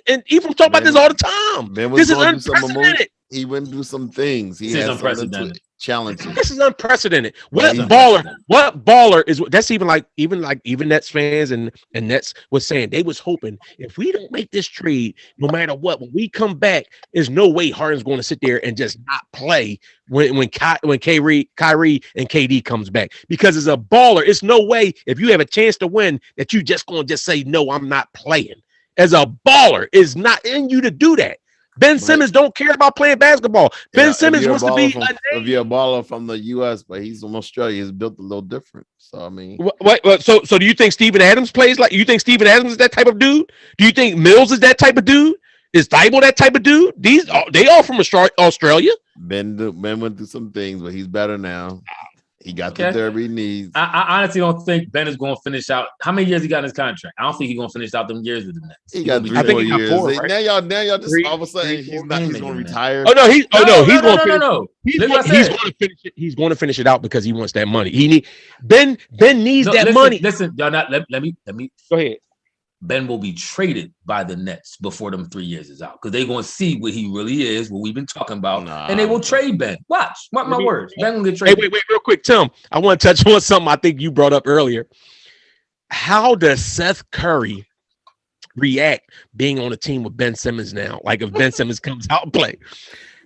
Speaker 1: talk about this all the time. This is unprecedented.
Speaker 3: He went through some things. He has unprecedented challenges.
Speaker 1: This is unprecedented. What baller is that's even Nets fans and Nets was saying they was hoping if we don't make this trade, no matter what, when we come back, there's no way Harden's going to sit there and just not play when Kyrie and KD comes back. Because as a baller, it's no way if you have a chance to win that you just going to just say no, I'm not playing. As a baller, it's not in you to do that. Ben Simmons don't care about playing basketball. Ben Simmons wants to be a name.
Speaker 3: If you're a baller from the U.S., but he's from Australia, he's built a little different. So I mean,
Speaker 1: so do you think Steven Adams plays like? You think Steven Adams is that type of dude? Do you think Mills is that type of dude? Is Thibault that type of dude? They all from Australia.
Speaker 3: Ben went through some things, but he's better now. He got the derby needs.
Speaker 4: I honestly don't think Ben is going to finish out. How many years he got in his contract? I don't think he's going to finish out them years with the Nets.
Speaker 3: He got 3 more years. 4, right? Now y'all just all of a sudden he's going to retire.
Speaker 1: Oh no, he's going to finish it. He's going to finish it out because he wants that money. Ben needs that money.
Speaker 4: Listen, y'all not let me
Speaker 1: go ahead.
Speaker 4: Ben will be traded by the Nets before them 3 years is out because they're going to see what he really is, what we've been talking about, and they will trade Ben. Mark my words. Ben will get traded.
Speaker 1: Hey, wait, real quick, Tim. I want to touch on something I think you brought up earlier. How does Seth Curry react being on a team with Ben Simmons now? Like if Ben Simmons comes out and play.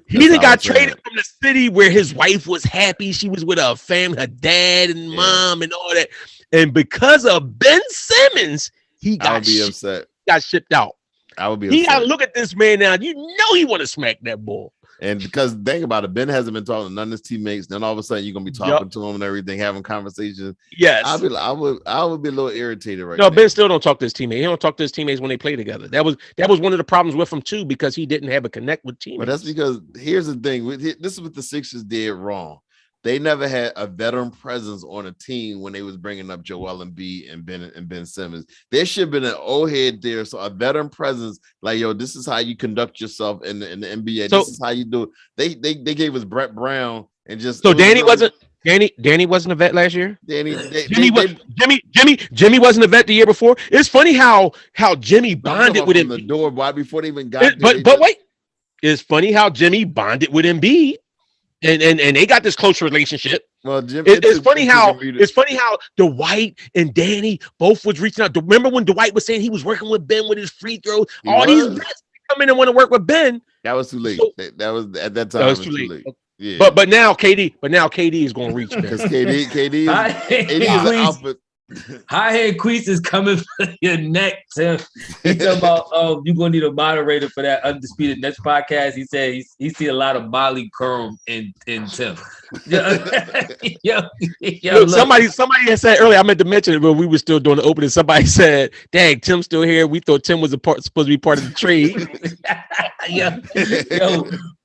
Speaker 1: He done got traded from the city where his wife was happy. She was with her family, her dad and mom and all that. And because of Ben Simmons, I would be upset. Got shipped out.
Speaker 3: I would be
Speaker 1: upset. He got to look at this man now. You know he want to smack that ball.
Speaker 3: And because think about it, Ben hasn't been talking to none of his teammates. Then all of a sudden you're gonna be talking to him and everything, having conversations.
Speaker 1: Yes.
Speaker 3: I would be a little irritated right
Speaker 1: now.
Speaker 3: now.
Speaker 1: Ben still don't talk to his teammates. He don't talk to his teammates when they play together. That was one of the problems with him too, because he didn't have a connect with teammates.
Speaker 3: But that's because here's the thing. This is what the Sixers did wrong. They never had a veteran presence on a team when they was bringing up Joel Embiid and Ben Simmons. There should have been an old head there, so a veteran presence, like, yo, this is how you conduct yourself in the NBA. So, this is how you do it. They gave us Brett Brown and just
Speaker 1: so Danny wasn't a vet last year.
Speaker 3: Jimmy
Speaker 1: wasn't a vet the year before. It's funny how Jimmy bonded with him
Speaker 3: the door before they even got
Speaker 1: there. But wait, it's funny how Jimmy bonded with Embiid. And they got this close relationship. Well, it's funny how Dwight and Danny both was reaching out. Remember when Dwight was saying he was working with Ben with his free throws? These vets come in and want to work with Ben.
Speaker 3: That was too late. So, that was at that time. That was too late.
Speaker 1: Yeah. But now KD is going to reach because
Speaker 3: KD is an alpha.
Speaker 4: High-head Queese is coming for your neck, Tim. He talking about, you're going to need a moderator for that Undisputed Nets podcast. He said he see a lot of Molly Curm in Tim.
Speaker 1: Look, somebody had said earlier, I meant to mention it, but we were still doing the opening. Somebody said, dang, Tim's still here. We thought Tim was supposed to be part of the trade.
Speaker 4: Yo,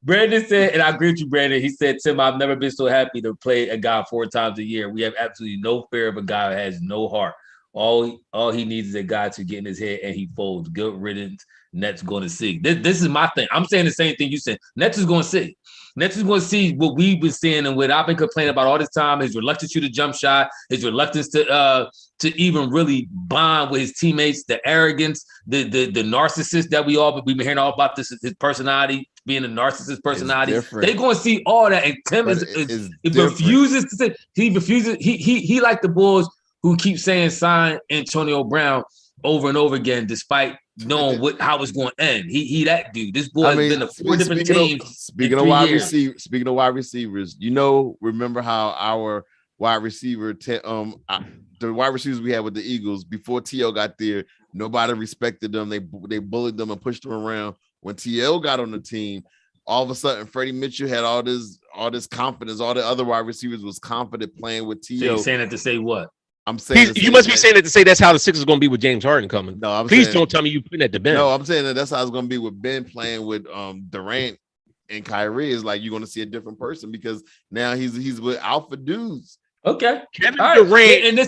Speaker 4: Brandon said, and I agree with you, Brandon. He said, Tim, I've never been so happy to play a guy 4 times a year. We have absolutely no fear of a guy who has no heart. All he needs is a guy to get in his head and he folds. Good riddance. Nets going to see. This is my thing. I'm saying the same thing you said. Nets is going to see. Nets is going to see what we've been seeing and what I've been complaining about all this time, his reluctance to shoot a jump shot, his reluctance to even really bond with his teammates, the arrogance, the narcissist that we've been hearing all about, this his personality, being a narcissist personality. They're going to see all that. And Tim refuses to say, he like the Bulls who keep saying sign Antonio Brown over and over again, despite knowing how it's going to end. He that dude. This boy has been to 4 different teams.
Speaker 3: Speaking of wide receivers, remember how our wide receiver, the wide receivers we had with the Eagles before TL got there, nobody respected them. They bullied them and pushed them around. When TL got on the team, all of a sudden Freddie Mitchell had all this confidence. All the other wide receivers was confident playing with TL.
Speaker 4: So you're saying that to say what?
Speaker 3: I'm saying
Speaker 1: you must be saying it to say that's how the Sixers is going to be with James Harden coming.
Speaker 3: No,
Speaker 1: please don't tell me you putting that to Ben.
Speaker 3: No, I'm saying that's how it's going to be with Ben playing with Durant and Kyrie. Is like you're going to see a different person because now he's with alpha dudes.
Speaker 4: Okay,
Speaker 1: Kevin Durant.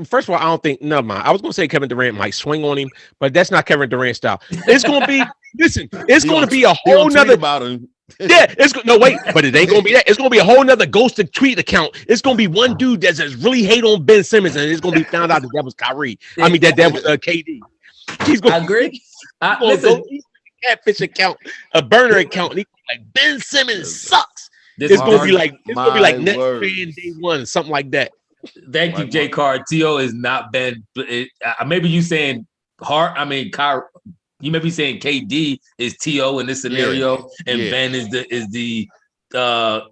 Speaker 1: First of all, I don't think. Never mind. I was going to say Kevin Durant might swing on him, but that's not Kevin Durant style. It's going to be. Listen, it's going to be a whole nother about him. Yeah, but it ain't gonna be that. It's gonna be a whole nother ghosted tweet account. It's gonna be one dude that's really hate on Ben Simmons, and it's gonna be found out that was Kyrie. I mean that was KD.
Speaker 4: I agree.
Speaker 1: Listen, catfish account, a burner account, and he's like Ben Simmons sucks. It's gonna be like Nets fan day one, something like that.
Speaker 4: Thank you, J. Card. T.O. is not Ben. Maybe you saying Hart. I mean Kyrie. You may be saying KD is T.O. in this scenario, and Ben is the Todd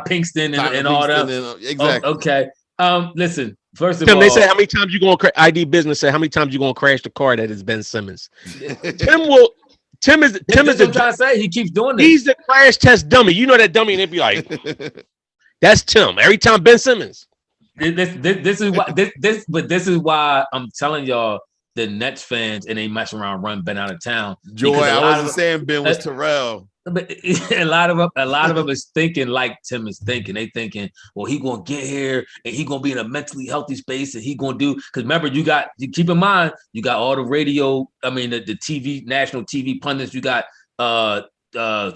Speaker 4: Pinkston and all that.
Speaker 3: Exactly.
Speaker 4: Okay. Listen. First of
Speaker 1: Tim,
Speaker 4: all,
Speaker 1: they say how many times you gonna ID business say how many times you gonna crash the car that is Ben Simmons. Tim is the
Speaker 4: trying to say he keeps doing this.
Speaker 1: He's the crash test dummy. You know that dummy, and they'd be like, "That's Tim." Every time Ben Simmons.
Speaker 4: This is why I'm telling y'all. The Nets fans and they mess around, run Ben out of town.
Speaker 3: Joy, I wasn't saying Ben was Terrell.
Speaker 4: But a lot of them is thinking like Tim is thinking. They thinking, well, he gonna get here and he gonna be in a mentally healthy space and he gonna do. Because remember, you keep in mind, you got all the radio. I mean, the TV, national TV pundits. You got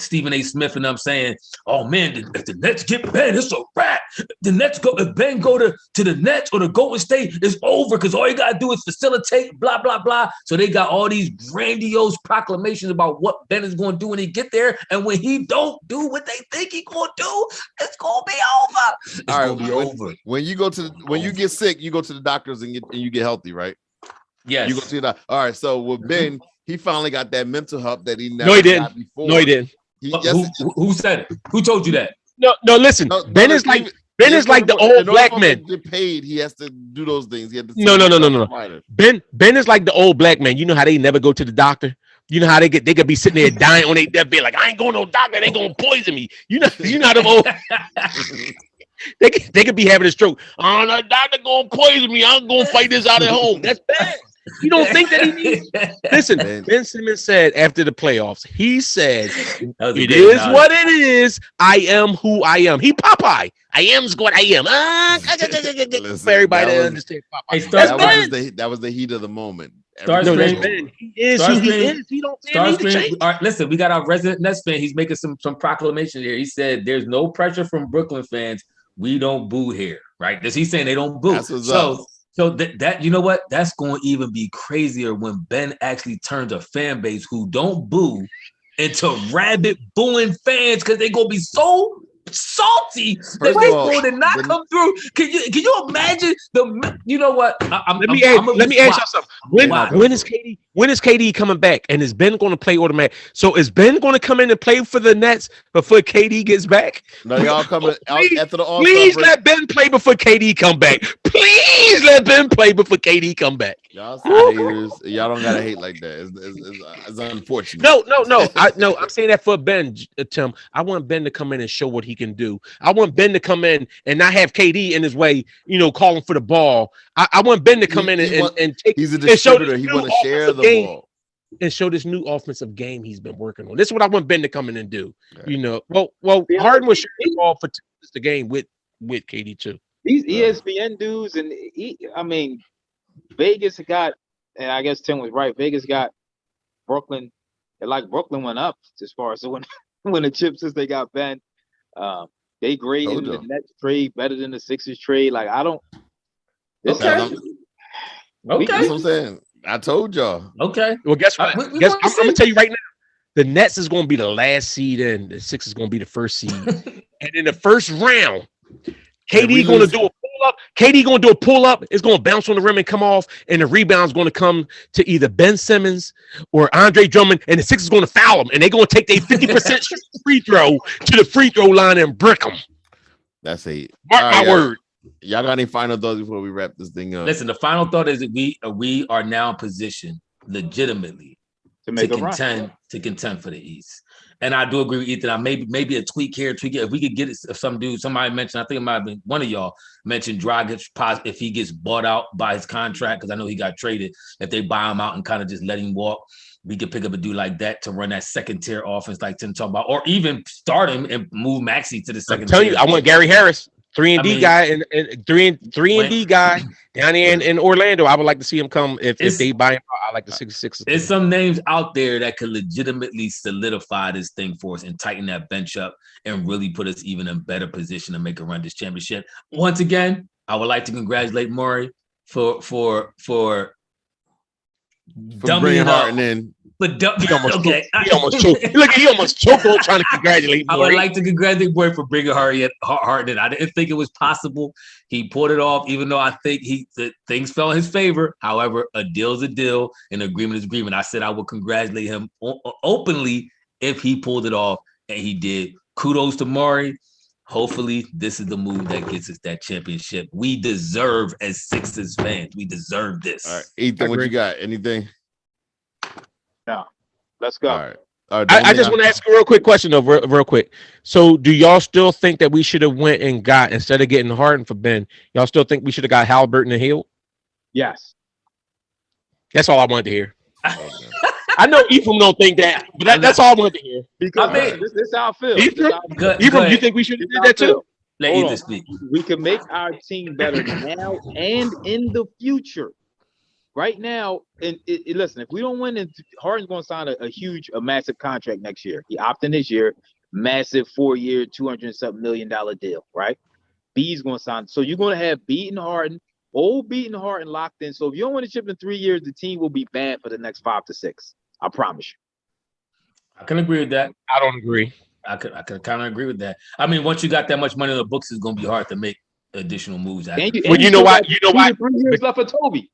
Speaker 4: Stephen A. Smith and I'm saying, oh man, if the Nets get Ben, it's a wrap. The Nets if Ben go to the Nets or the Golden State, it's over because all you gotta do is facilitate, blah, blah, blah. So they got all these grandiose proclamations about what Ben is gonna do when he get there. And when he don't do what they think he gonna do, it's gonna be over. It's gonna be over.
Speaker 3: When you get sick, you go to the doctors and you get healthy, right?
Speaker 4: Yes.
Speaker 3: You go see that. All right. So with Ben, he finally got that mental help that he never got before.
Speaker 1: No, he didn't.
Speaker 4: Who said it? Who told you that?
Speaker 1: No, listen. Ben is like the old black man.
Speaker 3: Get paid, he has to do those things. He had to
Speaker 1: no. Ben is like the old black man. You know how they never go to the doctor? You know how they could be sitting there dying on their deathbed, like I ain't going no doctor, they gonna poison me. You know how them old they could be having a stroke. Oh, the doctor gonna poison me. I'm gonna fight this out at home. That's bad. You don't think that he needs? Listen, Ben Simmons said after the playoffs, he said, "It is what it is. I am who I am." He Popeye. I am's what I am.
Speaker 3: Listen,
Speaker 1: everybody understand Popeye.
Speaker 3: That was the heat of the moment.
Speaker 1: He is who he is. He don't need to change.
Speaker 4: All right, listen, we got our resident Nets fan. He's making some proclamation here. He said, "There's no pressure from Brooklyn fans. We don't boo here." Right? He's saying they don't boo. So that you know what? That's going to even be crazier when Ben actually turns a fan base who don't boo into rabid booing fans because they're going to be so salty that they going to not come through. Can you imagine you know what?
Speaker 1: Let me ask y'all something. When is KD coming back? And is Ben going to play automatic? So is Ben going to come in and play for the Nets before KD gets back?
Speaker 3: No, y'all coming out after the All-Star
Speaker 1: Please let Ben play before KD come back. Please let Ben play before KD come back.
Speaker 3: Y'all haters. Y'all don't gotta hate like that. It's unfortunate.
Speaker 1: No. I'm saying that for Ben, Tim. I want Ben to come in and show what he can do. I want Ben to come in and not have KD in his way, calling for the ball. I want Ben to come in and take.
Speaker 3: He's a distributor. He want to share the ball
Speaker 1: and show this new offensive game he's been working on. This is what I want Ben to come in and do. Right. Well, Harden was sharing the ball for the game with KD too.
Speaker 2: These ESPN dudes and Vegas got, and I guess Tim was right. Vegas got Brooklyn, and like Brooklyn went up as far as when the chip since they got Ben. They graded the Nets trade better than the Sixers trade. Like I don't.
Speaker 3: Okay. That's what I'm saying. I told y'all.
Speaker 4: Okay.
Speaker 1: Well, guess what? I'm gonna tell you right now. The Nets is gonna be the last seed, and the Sixers is gonna be the first seed. And in the first round, KD gonna do a pull-up. KD gonna do a pull-up. It's gonna bounce on the rim and come off, and the rebound's gonna come to either Ben Simmons or Andre Drummond, and the Sixers gonna foul them, and they're gonna take their 50% free throw to the free throw line and brick them.
Speaker 3: That's it.
Speaker 1: Mark my word.
Speaker 3: Y'all got any final thoughts before we wrap this thing up?
Speaker 4: Listen, the final thought is that we are now in position legitimately to contend for the East. And I do agree with Ethan. Maybe a tweak here, tweak it. If we could get it, if somebody mentioned, I think it might have been one of y'all mentioned Dragic, if he gets bought out by his contract, because I know he got traded. If they buy him out and kind of just let him walk, we could pick up a dude like that to run that second tier offense, like Tim talking about, or even start him and move Maxey to the second tier.
Speaker 1: I'm telling you, I want Gary Harris. 3-and-D guy and 3-and-D guy down here in Orlando. I would like to see him come if they buy him out. I like the 66.
Speaker 4: There's some names out there that could legitimately solidify this thing for us and tighten that bench up and really put us even in better position to make a run this championship. Once again, I would like to congratulate Maury for
Speaker 3: bringing Harden in.
Speaker 4: But he almost
Speaker 1: choked. Look, he almost choked on trying to congratulate Maury.
Speaker 4: I would like to congratulate Maury for bringing Harden in. I didn't think it was possible. He pulled it off, even though I think things fell in his favor. However, a deal is a deal, an agreement is agreement. I said I would congratulate him openly if he pulled it off, and he did. Kudos to Maury. Hopefully, this is the move that gets us that championship. We deserve, as Sixers fans, we deserve this.
Speaker 3: All right, Ethan, what you got? Anything?
Speaker 2: No. Let's go.
Speaker 3: All right.
Speaker 1: I just want to ask a real quick question, though, real quick. So, do y'all still think that we should have went and got, instead of getting Harden for Ben, y'all still think we should have got Halliburton and Hill?
Speaker 2: Yes.
Speaker 1: That's all I wanted to hear. I know Ephraim don't think that, but that's all I wanted to hear.
Speaker 2: Because this is how I feel.
Speaker 1: Ephraim, you think we should have did that too?
Speaker 4: Let Ethan speak.
Speaker 2: We can make our team better now and in the future. Right now, and listen, if we don't win, Harden's going to sign a massive contract next year. He opted in this year, massive 4-year, $200-something million deal, right? B's going to sign. So you're going to have beaten Harden locked in. So if you don't win the chip in 3 years, the team will be bad for the next 5 to 6. I promise you.
Speaker 4: I can agree with that.
Speaker 1: I don't agree.
Speaker 4: I could kind of agree with that. I mean, once you got that much money in the books, it's going to be hard to make additional moves.
Speaker 1: You know why?
Speaker 2: 3 years left for Toby.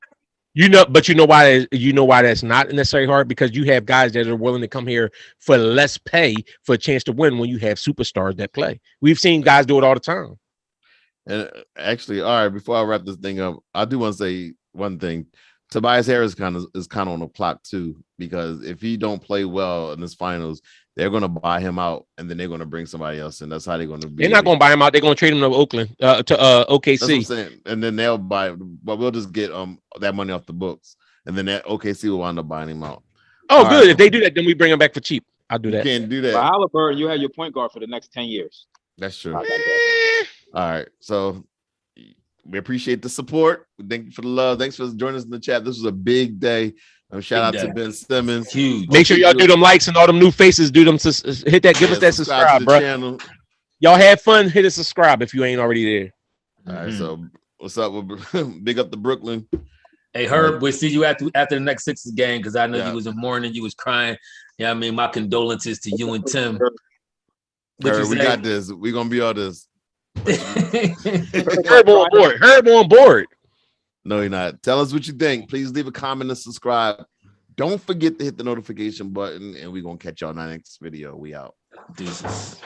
Speaker 1: But you know why that's not necessarily hard, because you have guys that are willing to come here for less pay for a chance to win when you have superstars that play. We've seen guys do it all the time.
Speaker 3: And actually, all right, before I wrap this thing up, I do want to say one thing. Tobias Harris is kind of on the clock too, because if he don't play well in this finals, they're gonna buy him out, and then they're gonna bring somebody else, and that's how they're gonna be.
Speaker 1: They're not gonna buy him out. They're gonna trade him to Oakland, to OKC.
Speaker 3: That's what I'm saying. And then they'll buy, but we'll just get that money off the books, and then that OKC will wind up buying him out.
Speaker 1: Oh, all good. Right. If they do that, then we bring him back for cheap. I'll do that.
Speaker 3: You can't do that.
Speaker 5: For Halliburton, you have your point guard for the next 10 years.
Speaker 3: That's true. All right, so we appreciate the support. Thank you for the love. Thanks for joining us in the chat. This was a big day. Shout out to Ben Simmons.
Speaker 4: Huge.
Speaker 1: Make sure y'all do them likes and all them new faces. Do them. Hit that. Give us that subscribe, bro. Channel. Y'all had fun. Hit a subscribe if you ain't already there.
Speaker 3: All right. So what's up? Big up to Brooklyn.
Speaker 4: Hey Herb, we'll see you after the next Sixers game, because I know you was in mourning. You was crying. Yeah, I mean, my condolences to you and Tim.
Speaker 3: Herb, we got this. We're gonna be all this.
Speaker 1: Herb on board. Herb on board.
Speaker 3: No, you're not. Tell us what you think. Please leave a comment and subscribe. Don't forget to hit the notification button, and we're gonna catch y'all in our next video. We out.
Speaker 4: Deuces.